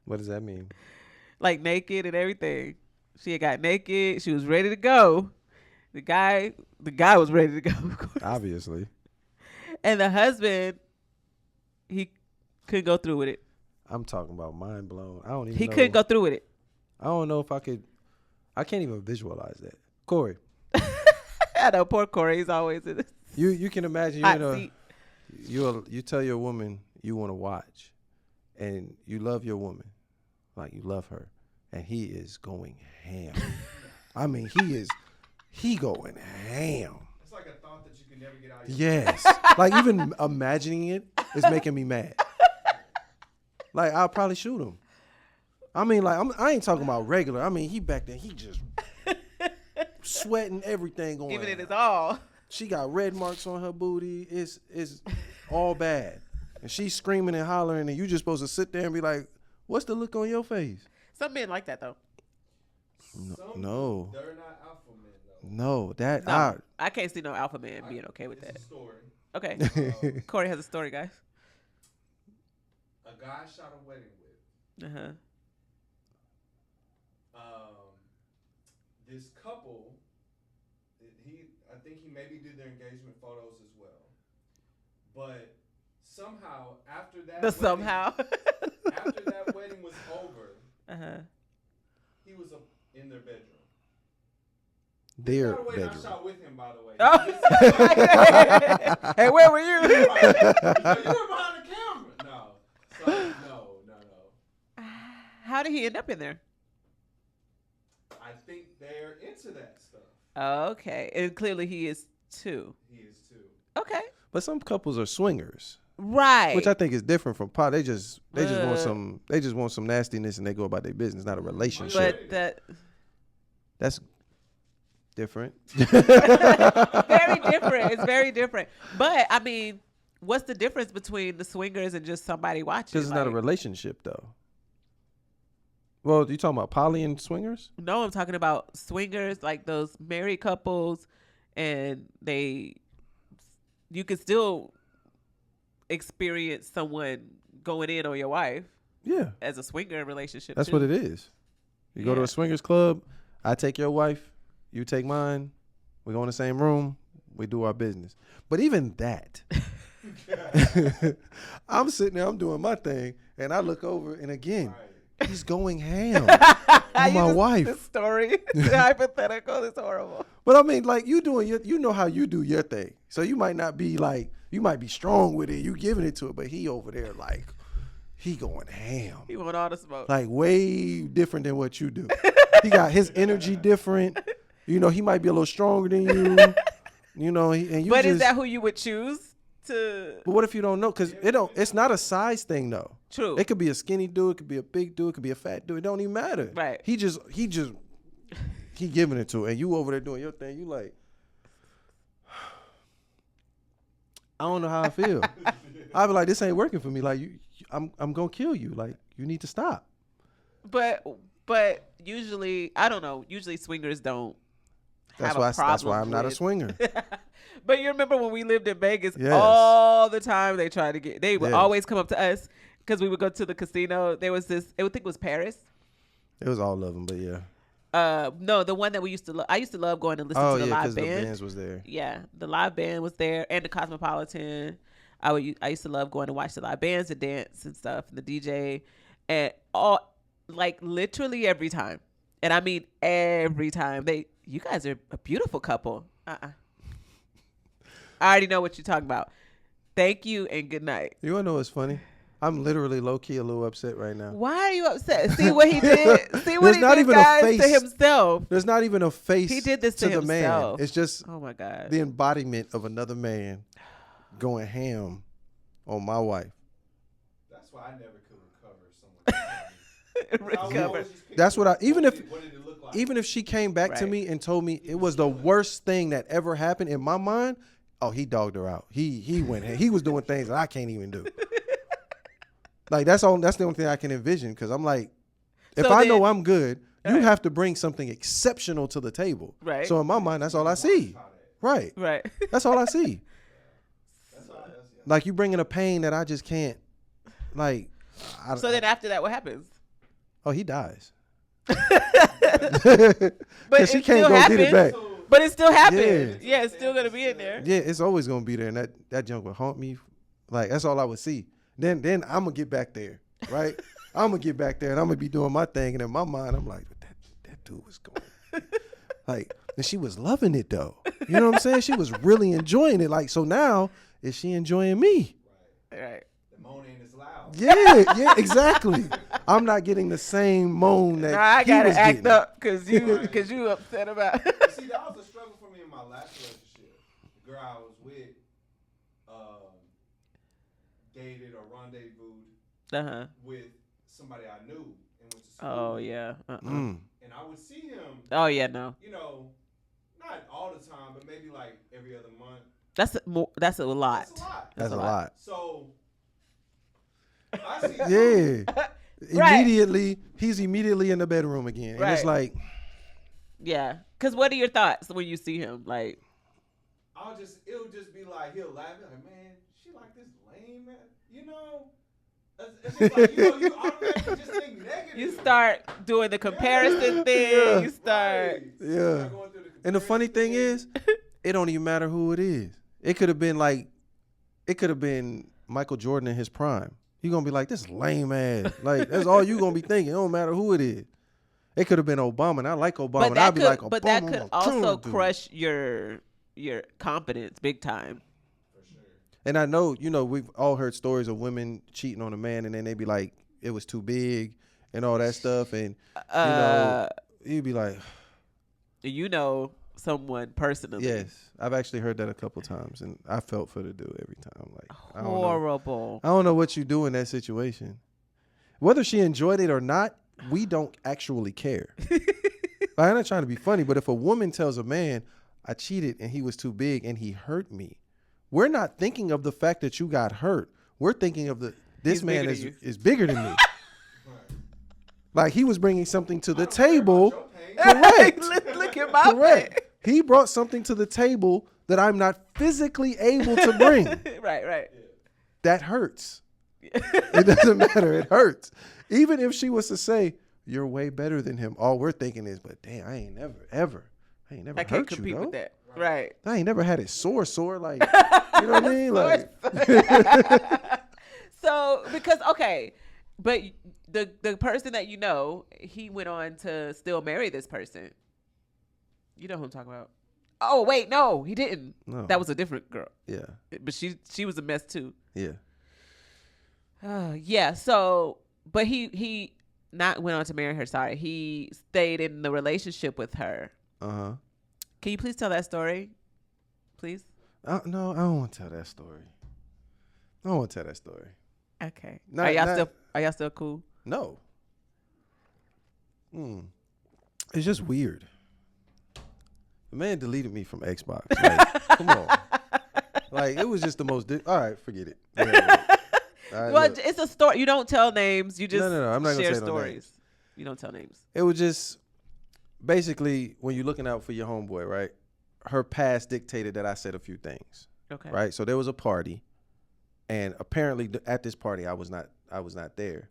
What does that mean? Like naked and everything. She had got naked. She was ready to go. The guy was ready to go, of course. Obviously. And the husband, he couldn't go through with it. I'm talking about mind blown. I don't even know. He couldn't go through with it. I don't know if I could. I can't even visualize that. Corey. I know, poor Corey. He's always in this. You can imagine you tell your woman you want to watch, and you love your woman, like you love her, and he is going ham. I mean, he going ham. It's like a thought that you can never get out of your Yes. Like even imagining it is making me mad. Like I'll probably shoot him. I mean, like I ain't talking about regular. I mean, he back there, he just sweating, everything going. Giving it his all. She got red marks on her booty. It's all bad. And she's screaming and hollering, and you just supposed to sit there and be like, what's the look on your face? Some men like that, though. No. They're not alpha men, though. No, I can't see no alpha man being okay with that. It's a story. Okay. Corey has a story, guys. A guy shot a wedding with. Uh-huh. This couple, I think he maybe did their engagement photos as well. But somehow after that after that wedding was over, he was in their bedroom. Their By the way, bedroom. I shot with him, by the way. Oh. Hey, where were you? You were behind the camera. No. How did he end up in there? I think they're into that stuff. Okay. And clearly he is too. He is too. Okay. But some couples are swingers. Right. Which I think is different from pot. They just want some nastiness and they go about their business, not a relationship. But that's different. very different. It's very different. But I mean, what's the difference between the swingers and just somebody watching? Because it's not a relationship though. Well, you talking about poly and swingers? No, I'm talking about swingers, like those married couples, and you can still experience someone going in on your wife. Yeah. As a swinger relationship. That's too. what it is. You go to a swingers club, I take your wife, you take mine, we go in the same room, we do our business. But even that, I'm sitting there, I'm doing my thing, and I look over, and again, he's going ham on my wife. The story, the hypothetical is horrible. But I mean, like you doing you know how you do your thing. So you might not be like, you might be strong with it, you giving it to it, but he over there like, he going ham. He want all the smoke. Like way different than what you do. He got his energy different. You know, he might be a little stronger than you. You know, But is that who you would choose to? But what if you don't know? Because it's not a size thing though. True. It could be a skinny dude, it could be a big dude, it could be a fat dude. It don't even matter. Right. He just he giving it to her, and you over there doing your thing. You like, I don't know how I feel. I be like, this ain't working for me. Like, I'm gonna kill you. Like, you need to stop. But usually, I don't know. Usually swingers don't have a problem. That's why I'm not a swinger. But you remember when we lived in Vegas, Yes. all the time they tried to get. They would Yes. always come up to us because we would go to the casino. There was this. I would think it was Paris. It was all of them, but yeah. No, the one that we used to love. I used to love going and listening to the live band. The bands was there. Yeah, the live band was there, and the Cosmopolitan. I used to love going to watch the live bands and dance and stuff, and the DJ, and all, like, literally every time. And I mean every time. You guys are a beautiful couple. I already know what you're talking about. Thank you and good night. You wanna know what's funny? I'm literally low key a little upset right now. Why are you upset? See what he did. See what There's he not did, even a guys, face. to himself. There's not even a face. He did this to the man. himself. It's just Oh my God. the embodiment of another man going ham on my wife. That's why I never could recover someone. That's what even if What did it look like? even if she came back to Right. me and told me it was the worst thing that ever happened in my mind, oh, he dogged her out. He went. He was doing things that I can't even do. Like that's the only thing I can envision, because I'm like, if I know I'm good, you have to bring something exceptional to the table. Right. So in my mind, that's all I see. Right. Right. That's all I see. That's all. Like, you bringing a pain that I just can't. Like. So then after that, what happens? Oh, he dies. But Because she it can't still go get it back. happens. But it still happens. Yeah. Yeah, it's still gonna be in there. Yeah, it's always gonna be there, and that junk would haunt me. Like, that's all I would see. Then I'm gonna get back there, right? I'm gonna get back there, and I'm gonna be doing my thing, and in my mind, I'm like, that dude was going. Like, and she was loving it though. You know what I'm saying? She was really enjoying it. Like, so now is she enjoying me? Right. The moaning is loud. Yeah, exactly. I'm not getting the same moan that Nah, I he gotta was act getting. up because you upset about. You see, that was a struggle for me in my last relationship. The girl I was with, dated or rendezvoused with somebody I knew and went to school. Oh yeah. Mm. And I would see him. Oh yeah. No. You know, not all the time, but maybe like every other month. That's a lot. That's a lot. That's a lot. So I see. Yeah. Right. Immediately, he's immediately in the bedroom again. And it's Right. like, Yeah. Because what are your thoughts when you see him? Like, it'll just be like, he'll laugh, be like, man, she like this lame, man. You know, it's just like, you automatically just think negative. you start doing the comparison thing. Yeah. You start. Right. Yeah. You start going through and the funny thing is, it don't even matter who it is. It could have been Michael Jordan in his prime. You're going to be like, this lame ass. Like, that's all you going to be thinking. It don't matter who it is. It could have been Obama, and I like Obama. But and I'd be like, but that Obama, could I'm gonna kill also him, dude. crush your confidence big time. For sure. And I know, we've all heard stories of women cheating on a man, and then they be like, it was too big and all that stuff. And, you'd be like, someone personally. yes, I've actually heard that a couple times, and I felt for the dude every time. Like, Horrible. I don't know what you do in that situation. Whether she enjoyed it or not, we don't actually care. I'm not trying to be funny, but if a woman tells a man, I cheated and he was too big and he hurt me, we're not thinking of the fact that you got hurt. We're thinking of this man is bigger than me. Right. Like, he was bringing something to the I don't care table. about your pain. Correct. Look at my Correct. He brought something to the table that I'm not physically able to bring. Right. That hurts. It doesn't matter. It hurts. Even if she was to say, you're way better than him, all we're thinking is, but damn, I ain't never I can't hurt compete you, with though. that. Right. I ain't never had it sore, like, you know what I mean? Like, So, because, okay, but the person that he went on to still marry this person. You know who I'm talking about. Oh, wait, no, he didn't. No. That was a different girl. yeah, But she was a mess too. yeah. Yeah, so, but he not went on to marry her, sorry. He stayed in the relationship with her. Uh-huh. Can you please tell that story? Please? No, I don't want to tell that story. I don't want to tell that story. Okay. Not- Are y'all still cool? No. It's just weird. The man deleted me from Xbox. Like, come on. Like, it was just the most. All right, forget it. Right, well, look. it's a story. You don't tell names. You just No. I'm not gonna share say no stories. names. You don't tell names. It was just basically when you're looking out for your homeboy, right? Her past dictated that I said a few things. Okay. Right. So there was a party, and apparently at this party I was not there,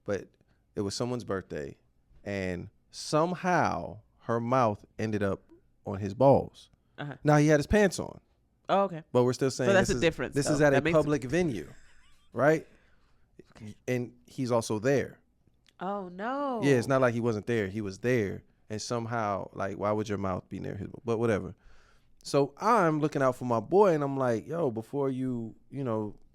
but it was someone's birthday, and somehow her mouth ended up on his balls. Uh-huh. Now he had his pants on. Oh, okay. But we're still saying so that's a difference. This though. is at that a public venue, right? And he's also there. Oh no. Yeah, it's not like he wasn't there. He was there, and somehow, like, why would your mouth be near his? But whatever. So I'm looking out for my boy, and I'm like, yo, before you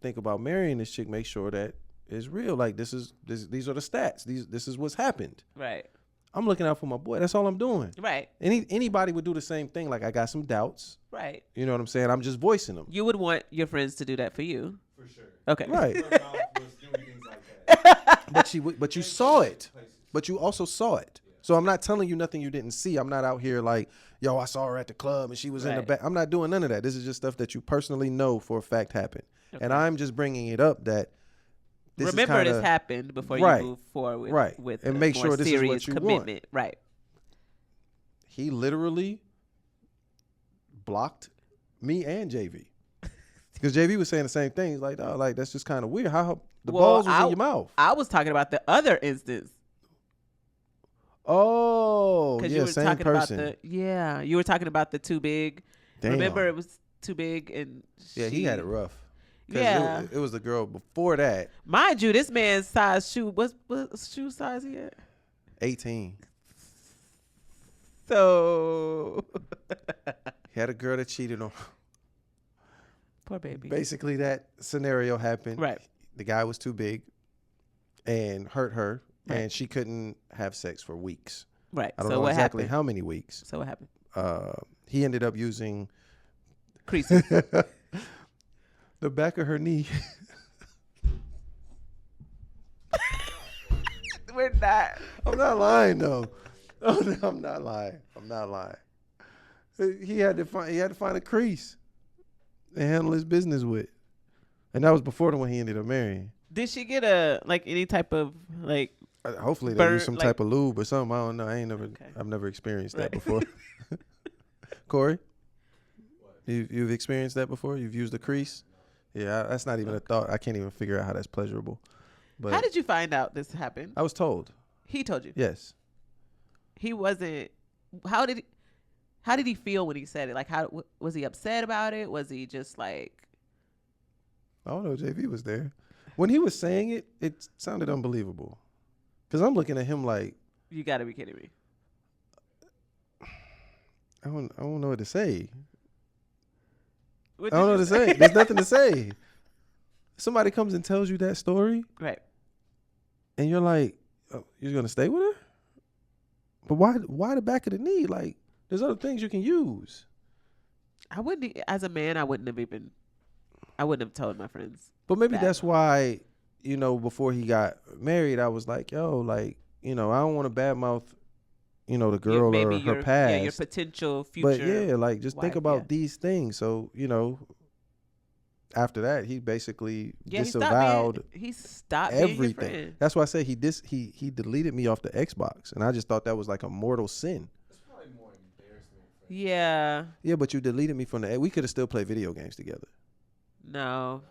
think about marrying this chick, make sure that it's real. Like, these are the stats. This is what's happened. Right. I'm looking out for my boy. That's all I'm doing. Right. Anybody would do the same thing. Like, I got some doubts. Right. You know what I'm saying? I'm just voicing them. You would want your friends to do that for you. For sure. Okay. Right. Her mouth was doing things like that. But you saw it. But you also saw it. So I'm not telling you nothing you didn't see. I'm not out here like, yo, I saw her at the club and she was in the back. I'm not doing none of that. This is just stuff that you personally know for a fact happened. Okay. And I'm just bringing it up that this remember is this happened before right, you move forward with and make sure this is what you commitment. Want. Right. He literally blocked me and JV. Because JV was saying the same thing. He's like, oh, like, that's just kind of weird. How the balls was in your mouth. I was talking about the other instance. Oh, yeah, you were same talking person. About you were talking about the too big. Damn. Remember, it was too big, and he had it rough. Yeah, it was the girl before that. Mind you, this man's size shoe. What shoe size he had? 18. So he had a girl that cheated on. Poor baby. Basically, that scenario happened. Right. The guy was too big and hurt her. Right. And she couldn't have sex for weeks. Right. I don't know exactly how many weeks. So what happened? He ended up using creases. The back of her knee. We're not. I'm not lying though. Oh, no, I'm not lying. He had to find a crease and handle his business with. And that was before the one he ended up marrying. Did she get any type of like? Hopefully they use some type of lube or something. I don't know. I've never experienced that before. Corey, you've experienced that before? You've used a crease? Yeah, that's not even a thought. I can't even figure out how that's pleasurable. But how did you find out this happened? I was told. He told you? Yes. He wasn't. How did he feel when he said it? Like, how was he upset about it? Was he just like? I don't know. JV was there when he was saying it. It sounded unbelievable. Because I'm looking at him like, you got to be kidding me. I don't know what to say. I don't know what to say. There's nothing to say. Somebody comes and tells you that story. Right. And you're like, oh, you're going to stay with her? But why the back of the knee? Like, there's other things you can use. I wouldn't, as a man, I wouldn't have told my friends. But maybe that's why, before he got married, I was like, yo, like, I don't want to badmouth, the girl or her past. Yeah, your potential future. But yeah, like, just think about these things. So, after that, he basically disavowed he stopped everything. Being your friend. That's why I say he deleted me off the Xbox. And I just thought that was like a mortal sin. That's probably more embarrassing. Yeah. Yeah, but you deleted me from we could have still played video games together. No.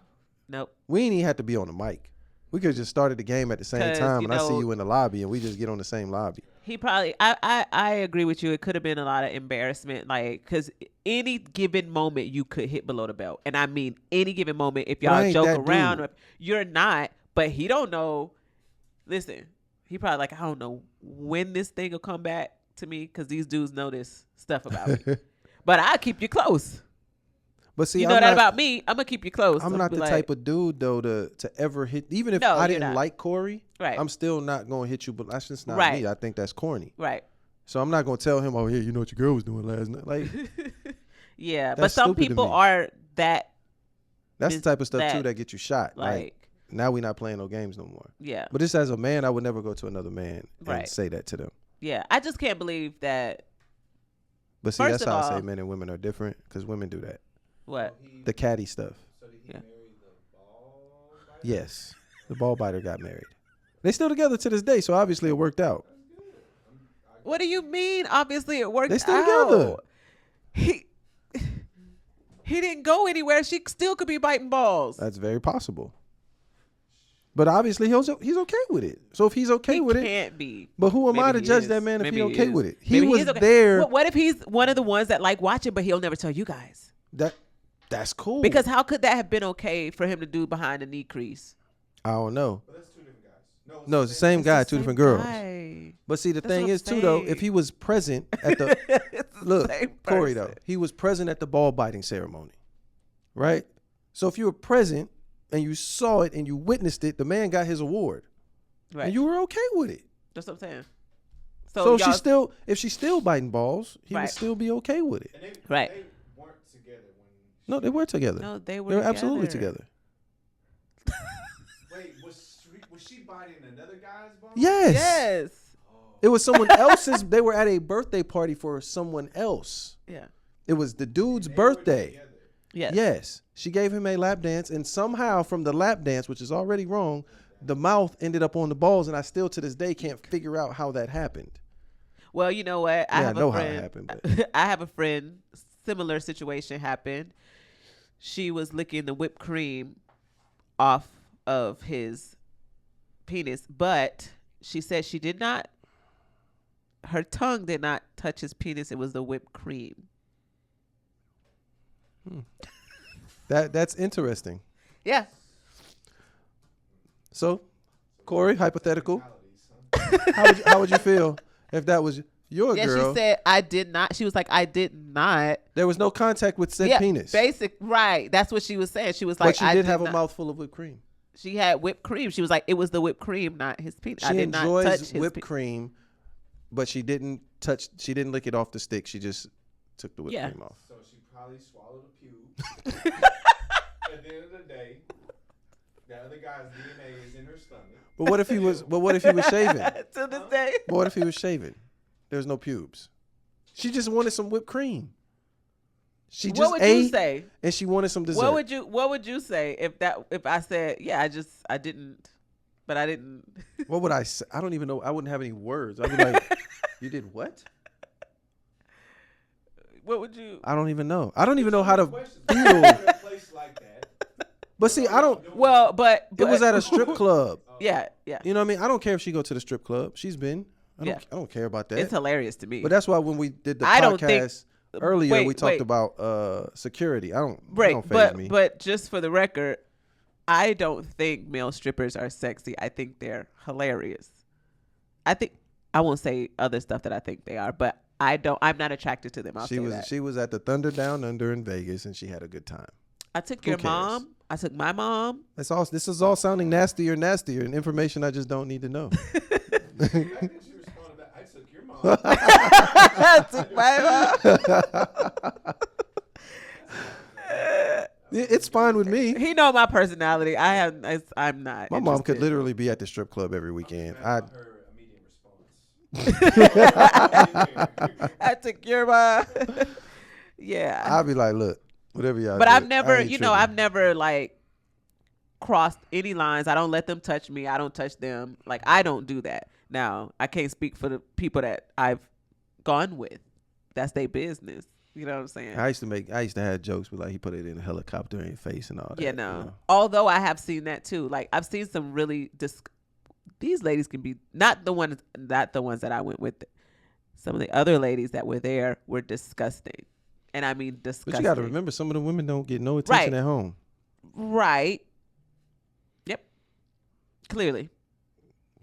Nope. We ain't even have to be on the mic. We could have just started the game at the same time, and I see you in the lobby, and we just get on the same lobby. He probably, I agree with you. It could have been a lot of embarrassment, like, because any given moment you could hit below the belt. And I mean, any given moment, if y'all joke around, you're not, but he don't know. Listen, he probably like, I don't know when this thing will come back to me, because these dudes know this stuff about me. But I'll keep you close. But see, you know that about me. I'm gonna keep you close. I'm not the type of dude though to ever hit. Even if I didn't like Corey, right. I'm still not gonna hit you. But that's just not me. I think that's corny. Right. So I'm not gonna tell him, oh yeah, you know what your girl was doing last night. Like, yeah, but some people are that. That's the type of stuff too that get you shot. Like now we're not playing no games no more. Yeah. But just as a man, I would never go to another man and say that to them. Yeah, I just can't believe that. But see, First that's of how I all- say men and women are different because women do that. What? The catty stuff. So did he Yeah. marry the ball biter? Yes. The ball biter got married. They still together to this day, so obviously it worked out. That's good. What do you mean? Obviously, it worked. They still out. together. He didn't go anywhere. She still could be biting balls. That's very possible. But obviously he's okay with it. So if he's okay with He it, can't be. but who am I Maybe to he judge is. that man if Maybe he he okay is. with it? He Maybe was is okay. there. What if he's one of the ones that like watching, but he'll never tell you guys? That's cool. Because how could that have been okay for him to do behind the knee crease? I don't know. But that's two different guys. No, it's the same guy, two different girls. Guy. But see, the That's thing what I'm is too though, saying. if he was present at the It's the look, same Corey person. though, he was present at the ball biting ceremony, right? So if you were present and you saw it and you witnessed it, the man got his award, Right. and you were okay with it. That's what I'm saying. So y'all- if she's still biting balls, he would Right. still be okay with it. And they, Right. they weren't together when. No, they were together. No, they They were were absolutely together. Wait, was she biting another guy's ball? Yes. Yes. It was someone else's. They were at a birthday party for someone else. Yeah. It was the dude's They were birthday. together. Yes. Yes. She gave him a lap dance, and somehow from the lap dance, which is already wrong, the mouth ended up on the balls, and I still to this day can't figure out how that happened. Well, you know what? Yeah, I know a how it friend, happened, but- I have a friend. Similar situation happened. She was licking the whipped cream off of his penis, but she said she did not. Her tongue did not touch his penis. It was the whipped cream. That's interesting. Yeah. So, Corey, hypothetical, Realities, huh? how would you feel if that was your Yeah. girl? She said I did not. She was like I did not. There was no contact with said Yeah. penis, Basic. Right. That's what she was saying. She was like but she I did have not. a mouthful of whipped cream. She had whipped cream. She was like, it was the whipped cream, not his penis. I She did not touch enjoys his whipped cream, but she didn't lick it off the stick. She just took the whipped Yeah. cream off. So she probably swallowed a pube. At the end of the day, the other guy's DNA is in her stomach. But what if he was shaving? To this day. But what if he was shaving? There's no pubes. She just wanted some whipped cream. She just What would ate you say? and she wanted some dessert. What would you say if I said, yeah, I didn't. What would I say? I don't even know. I wouldn't have any words. I'd be like, you did what? What would you? I don't even know. I don't even know how to Questions. feel. In a place like that. But see, I don't. Well, but It was at a strip club. Yeah, yeah. You know what I mean? I don't care if she go to the strip club. She's been. Yeah. I don't care about that. It's hilarious to me. But that's why when we did the I don't think- podcast earlier, wait, we talked wait. about security. I don't. Right, It don't faze me. but just for the record, I don't think male strippers are sexy. I think they're hilarious. I won't say other stuff that I think they are, but I'm not attracted to them. I'll say that. She was at the Thunder Down Under in Vegas, and she had a good time. I took Who your cares? mom. I took my mom. This is all sounding nastier and nastier, and information I just don't need to know. The fact that she responded back, I took your mom. I took my mom. It's fine with me. He know my personality. I'm not. My mom could interested. literally be at the strip club every weekend. I Her immediate response. I took your mom. Yeah. I'd be like, look, whatever y'all. But do, I've never, I ain't tripping. I've never like crossed any lines. I don't let them touch me. I don't touch them. Like I don't do that. Now I can't speak for the people that I've gone with. That's their business. You know what I'm saying? I used to have jokes, but like he put it in a helicopter in your face and all that. Yeah, no. you know? Although I have seen that too. Like I've seen some really these ladies can be not the ones that I went with. Some of the other ladies that were there were disgusting. And I mean disgusting. But you got to remember, some of the women don't get no attention Right. at home. Right. Yep. Clearly.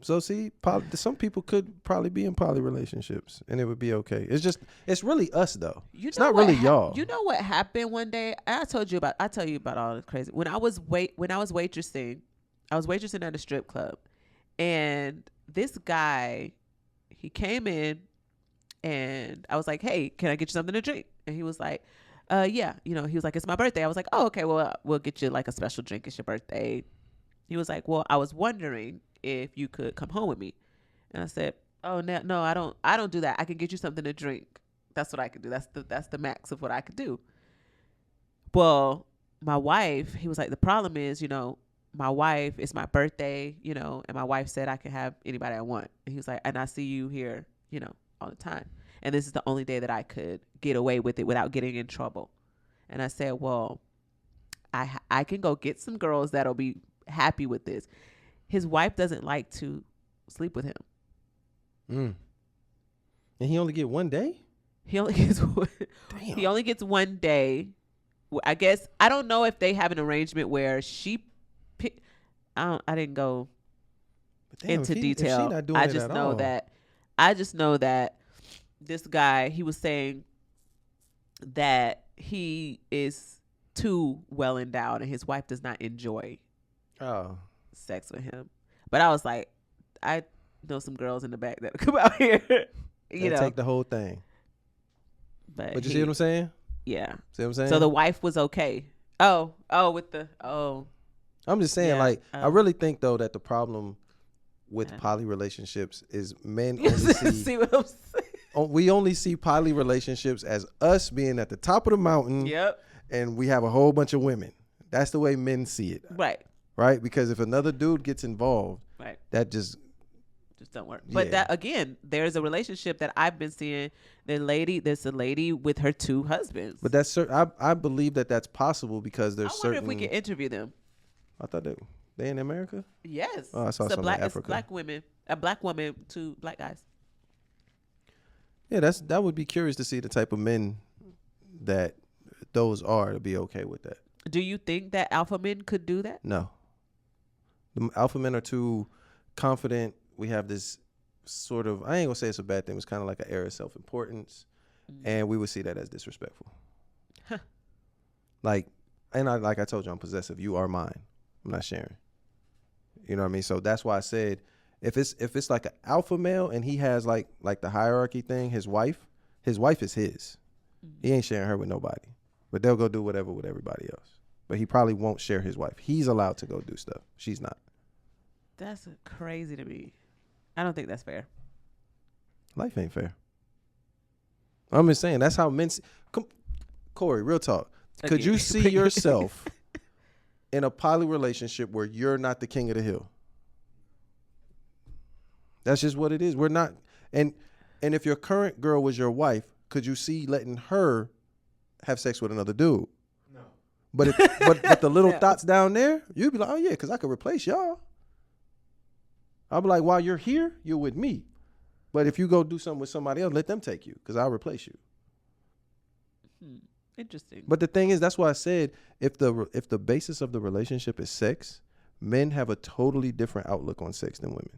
So see, some people could probably be in poly relationships and it would be okay. It's really us though. It's not really y'all. You know what happened one day? I tell you about all the crazy. When I was waitressing, at a strip club, and this guy, he came in, and I was like, "Hey, can I get you something to drink?" And he was like, "Yeah." He was like, "It's my birthday." I was like, "Oh, okay. Well, we'll get you like a special drink. It's your birthday." He was like, "Well, I was wondering if you could come home with me." And I said, "Oh, no, I don't do that. I can get you something to drink That's what I could do. That's the max of what I could do. Well, my wife, he was like, the problem is, my wife, it's my birthday, and my wife said I can have anybody I want. And he was like, and I see you here, all the time. And this is the only day that I could get away with it without getting in trouble. And I said, well, I can go get some girls that'll be happy with this. His wife doesn't like to sleep with him. And he only get one day? He only gets one day. I guess, I don't know if they have an arrangement where I didn't go into detail. I just know that this guy, he was saying that he is too well endowed and his wife does not enjoy sex with him. But I was like, I know some girls in the back that come out here. Take the whole thing. But you see what I'm saying? Yeah. See what I'm saying? So the wife was okay. I'm just saying, I really think though that the problem with poly relationships is men only see what I'm saying? We only see poly relationships as us being at the top of the mountain. Yep. And we have a whole bunch of women. That's the way men see it. Right? Because if another dude gets involved, that just don't work. But that, again, there's a relationship that I've been seeing. There's a lady with her two husbands. But that's I believe that that's possible because there's certain. I wonder if we can interview them. I thought they in America? Yes. Oh, I saw some in Africa. It's black women. A black woman, two black guys. Yeah, that would be curious to see the type of men that those are to be okay with that. Do you think that alpha men could do that? No. The alpha men are too confident. We have this sort of, I ain't gonna say it's a bad thing. It's kind of like an air of self-importance. And we would see that as disrespectful. Like I told you, I'm possessive. You are mine. I'm not sharing. You know what I mean? So that's why I said, if it's like an alpha male and he has like the hierarchy thing, his wife is his. He ain't sharing her with nobody. But they'll go do whatever with everybody else. But he probably won't share his wife. He's allowed to go do stuff. She's not. That's crazy to me. I don't think that's fair. Life ain't fair. I'm just saying, that's how men Corey, real talk. Could you see yourself in a poly relationship where you're not the king of the hill? That's just what it is. We're not. And if your current girl was your wife, could you see letting her have sex with another dude? No. But but the little thoughts down there, you'd be like, oh yeah, because I could replace y'all. I'll be like, while you're here, you're with me. But if you go do something with somebody else, let them take you because I'll replace you. Interesting. But the thing is, that's why I said if the basis of the relationship is sex, men have a totally different outlook on sex than women.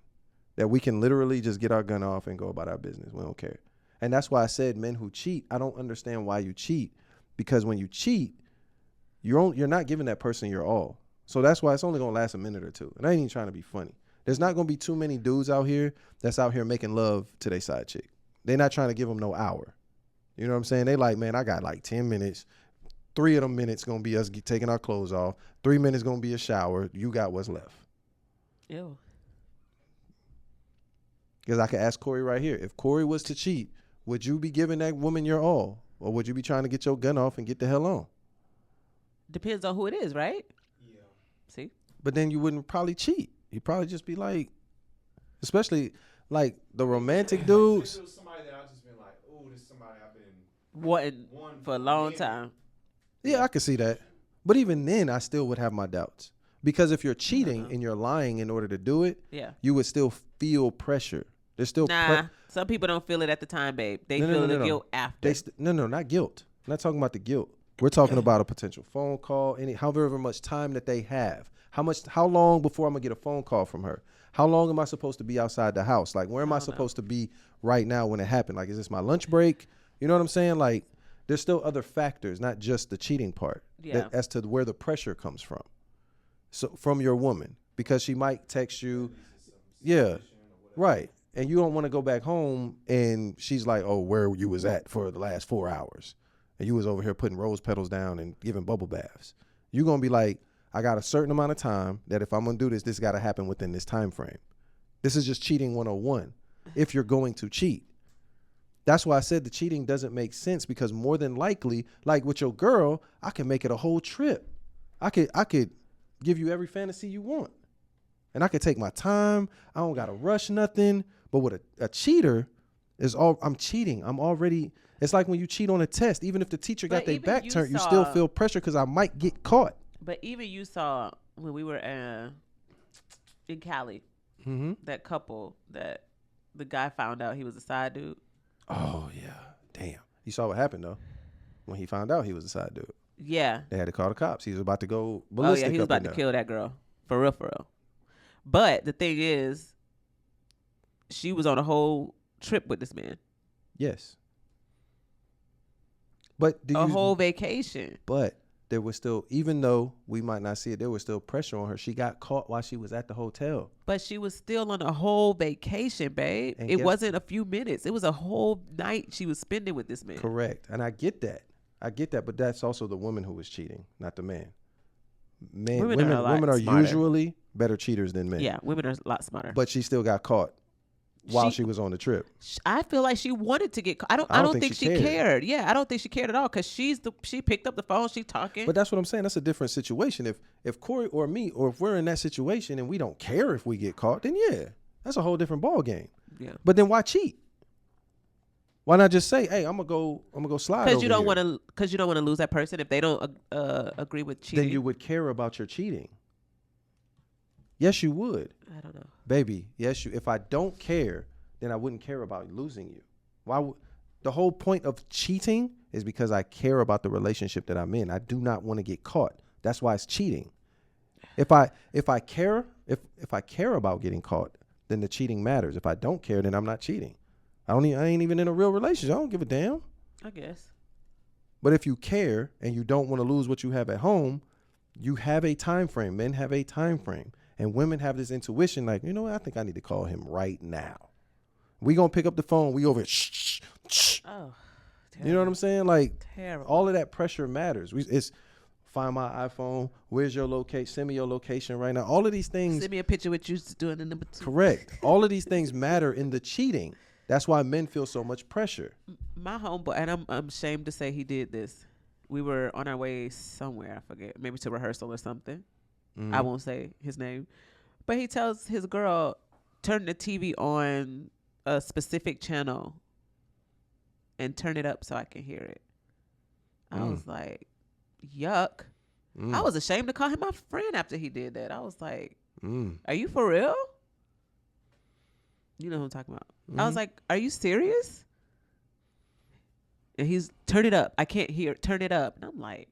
That we can literally just get our gun off and go about our business. We don't care. And that's why I said men who cheat, I don't understand why you cheat. Because when you cheat, you're not giving that person your all. So that's why it's only going to last a minute or two. And I ain't even trying to be funny. There's not going to be too many dudes out here that's out here making love to their side chick. They're not trying to give them no hour. You know what I'm saying? They like, man, I got like 10 minutes. 3 of them minutes going to be us taking our clothes off. 3 minutes going to be a shower. You got what's left. Ew. Because I could ask Corey right here. If Corey was to cheat, would you be giving that woman your all? Or would you be trying to get your gun off and get the hell on? Depends on who it is, right? Yeah. See? But then you wouldn't probably cheat. You'd probably just be like, especially like the romantic dudes. If it was somebody that I've just been like, oh, this is somebody I've been wanting for a long time. Yeah, I could see that. But even then, I still would have my doubts. Because if you're cheating and you're lying in order to do it, you would still feel pressure. There's still some people don't feel it at the time, babe. They feel the guilt after. Not guilt. I'm not talking about the guilt. We're talking about a potential phone call, however much time that they have. How long before I'm gonna get a phone call from her? How long am I supposed to be outside the house? Like, where am I supposed to be right now when it happened? Like, is this my lunch break? You know what I'm saying? Like, there's still other factors, not just the cheating part, as to where the pressure comes from. So from your woman, because she might text you, right. And you don't want to go back home and she's like, oh, where you was at for the last 4 hours. And you was over here putting rose petals down and giving bubble baths. You're going to be like, I got a certain amount of time that if I'm going to do this got to happen within this time frame. This is just cheating 101 if you're going to cheat. That's why I said the cheating doesn't make sense, because more than likely, like with your girl, I can make it a whole trip. I could give you every fantasy you want. And I could take my time. I don't got to rush nothing. But with a cheater, I'm cheating. I'm already, it's like when you cheat on a test. Even if the teacher got their back turned, you still feel pressure because I might get caught. But even you saw when we were in Cali, that couple that the guy found out he was a side dude. Oh, yeah. Damn. You saw what happened, though, when he found out he was a side dude. Yeah. They had to call the cops. He was about to go ballistic. Oh, yeah, he was about to kill that girl. For real, for real. But the thing is, she was on a whole trip with this man. Yes. But whole vacation. But there was still, even though we might not see it, there was still pressure on her. She got caught while she was at the hotel. But she was still on a whole vacation, babe. And it wasn't a few minutes. It was a whole night she was spending with this man. Correct. And I get that. But that's also the woman who was cheating, not the man. Women are usually better cheaters than men. Yeah, women are a lot smarter. But she still got caught while she was on the trip. I feel like she wanted to get caught. I don't think she cared. Yeah, I don't think she cared at all, because she picked up the phone, she talking. But that's what I'm saying. That's a different situation. If Corey or me, or if we're in that situation and we don't care if we get caught, then yeah, that's a whole different ball game. Yeah. But then why cheat? Why not just say, "Hey, I'm gonna go slide"? Because you don't want to lose that person if they don't agree with cheating. Then you would care about your cheating. Yes, you would. I don't know, baby. Yes, you. If I don't care, then I wouldn't care about losing you. Why? The whole point of cheating is because I care about the relationship that I'm in. I do not want to get caught. That's why it's cheating. If I care about getting caught, then the cheating matters. If I don't care, then I'm not cheating. I ain't even in a real relationship. I don't give a damn. I guess. But if you care and you don't want to lose what you have at home, you have a time frame. Men have a time frame. And women have this intuition like, you know what? I think I need to call him right now. We going to pick up the phone. We over here. Shh. Oh, terrible. You know what I'm saying? Like, terrible. All of that pressure matters. It's find my iPhone. Where's your location? Send me your location right now. All of these things. Send me a picture with you doing the number 2. Correct. All of these things matter in the cheating. That's why men feel so much pressure. My homeboy, and I'm ashamed to say he did this. We were on our way somewhere, I forget, maybe to rehearsal or something. I won't say his name. But he tells his girl, turn the TV on a specific channel and turn it up so I can hear it. I was like, yuck. I was ashamed to call him my friend after he did that. I was like, are you for real? You know who I'm talking about. I was like, are you serious? And he's, turn it up. I can't hear it. Turn it up. And I'm like,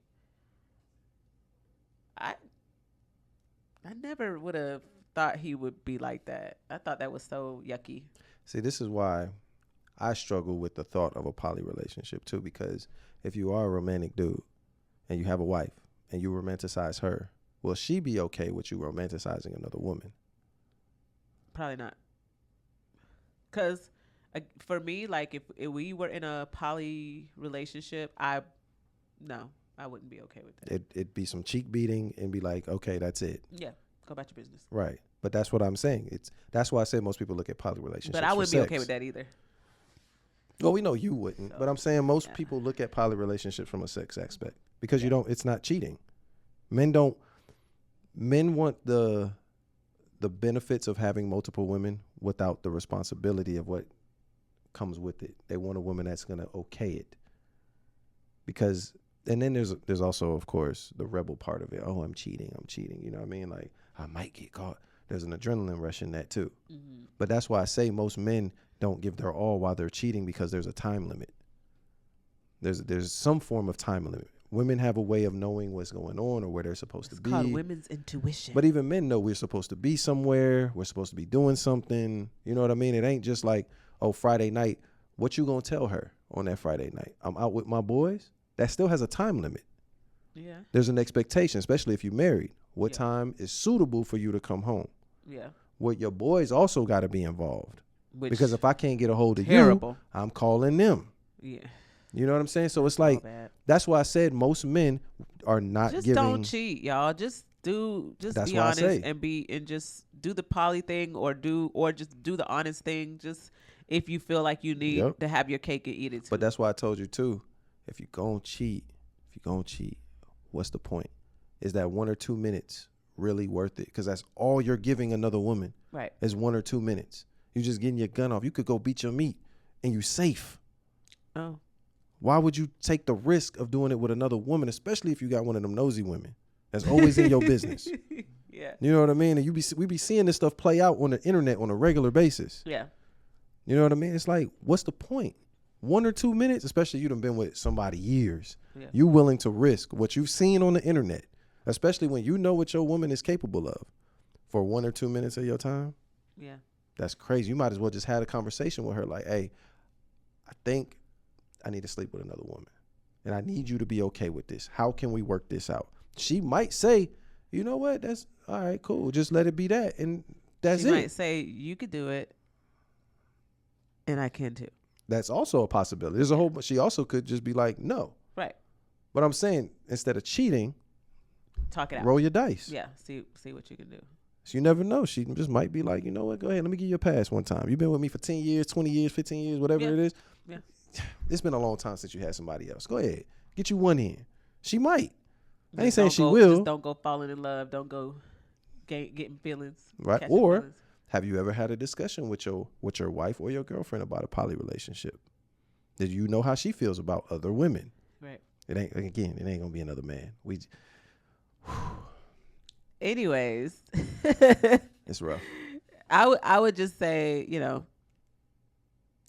I never would have thought he would be like that. I thought that was so yucky. See, this is why I struggle with the thought of a poly relationship too, because if you are a romantic dude and you have a wife and you romanticize her, will she be okay with you romanticizing another woman? Probably not. Because for me, like if we were in a poly relationship, I wouldn't be okay with that. It'd be some cheek beating and be like, okay, that's it. Yeah, go about your business. Right. But that's what I'm saying. That's why I say most people look at poly relationships. But I wouldn't be okay with that either. Well, we know you wouldn't. So, but I'm saying most people look at poly relationships from a sex aspect because it's not cheating. Men want the benefits of having multiple women without the responsibility of what comes with it. They want a woman that's going to okay it. Because, and then there's also, of course, the rebel part of it. Oh, I'm cheating. You know what I mean? Like, I might get caught. There's an adrenaline rush in that too. Mm-hmm. But that's why I say most men don't give their all while they're cheating, because there's a time limit. There's some form of time limit. Women have a way of knowing what's going on or where they're supposed to be. It's called women's intuition. But even men know we're supposed to be somewhere. We're supposed to be doing something. You know what I mean? It ain't just like, oh, Friday night. What you gonna tell her on that Friday night? I'm out with my boys. That still has a time limit. Yeah. There's an expectation, especially if you're married. What time is suitable for you to come home? Yeah. What your boys also got to be involved. Because if I can't get a hold of you, I'm calling them. Yeah. You know what I'm saying? So it's like, that's why I said most men are not just giving. Don't cheat, y'all. Just be honest and just do the poly thing or just do the honest thing. Just if you feel like you need to have your cake and eat it too. But that's why I told you too, if you're going to cheat, what's the point? Is that 1 or 2 minutes really worth it? Because that's all you're giving another woman. Right. Is 1 or 2 minutes. You're just getting your gun off. You could go beat your meat and you're safe. Oh. Why would you take the risk of doing it with another woman, especially if you got one of them nosy women that's always in your business? Yeah. You know what I mean? And we be seeing this stuff play out on the internet on a regular basis. Yeah. You know what I mean? It's like, what's the point? 1 or 2 minutes, especially you done been with somebody years. Yeah. You willing to risk what you've seen on the internet, especially when you know what your woman is capable of, for 1 or 2 minutes of your time? Yeah. That's crazy. You might as well just had a conversation with her like, hey, I think I need to sleep with another woman. And I need you to be okay with this. How can we work this out? She might say, you know what? That's all right, cool. Just let it be that. And that's it. She might say, you could do it. And I can too. That's also a possibility. There's a whole, she also could just be like, no. Right. But I'm saying, instead of cheating, talk it out. Roll your dice. Yeah. See what you can do. So you never know. She just might be like, you know what? Go ahead. Let me give you a pass one time. You've been with me for 10 years, 20 years, 15 years, whatever it is. Yeah. It's been a long time since you had somebody else. Go ahead. Get you one in. She might. Just I ain't saying she will. Just don't go falling in love. Don't go getting feelings. Right. Or feelings. Have you ever had a discussion with your wife or your girlfriend about a poly relationship? Did you know how she feels about other women? Right. It ain't gonna be another man. Anyways, it's rough. I would just say,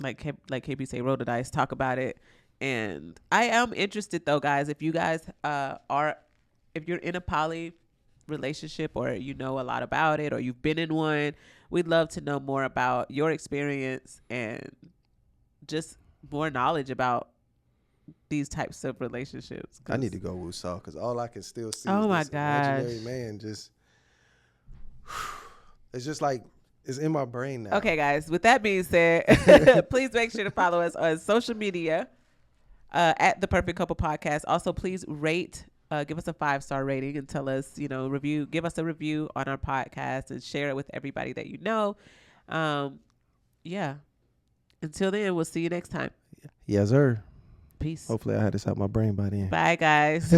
like KP say, roll the dice, talk about it. And I am interested though, guys, if you guys if you're in a poly relationship or you know a lot about it or you've been in one, we'd love to know more about your experience and just more knowledge about these types of relationships. I need to go Wusaw because all I can still see is this imaginary man just it's just like it's in my brain now. Okay, guys, with that being said, please make sure to follow us on social media at The Perfect Couple Podcast. Also, please rate, give us a 5-star rating and tell us, give us a review on our podcast and share it with everybody that you know. Yeah. Until then, we'll see you next time. Yes, sir. Peace. Hopefully I had this out my brain by then. Bye, guys.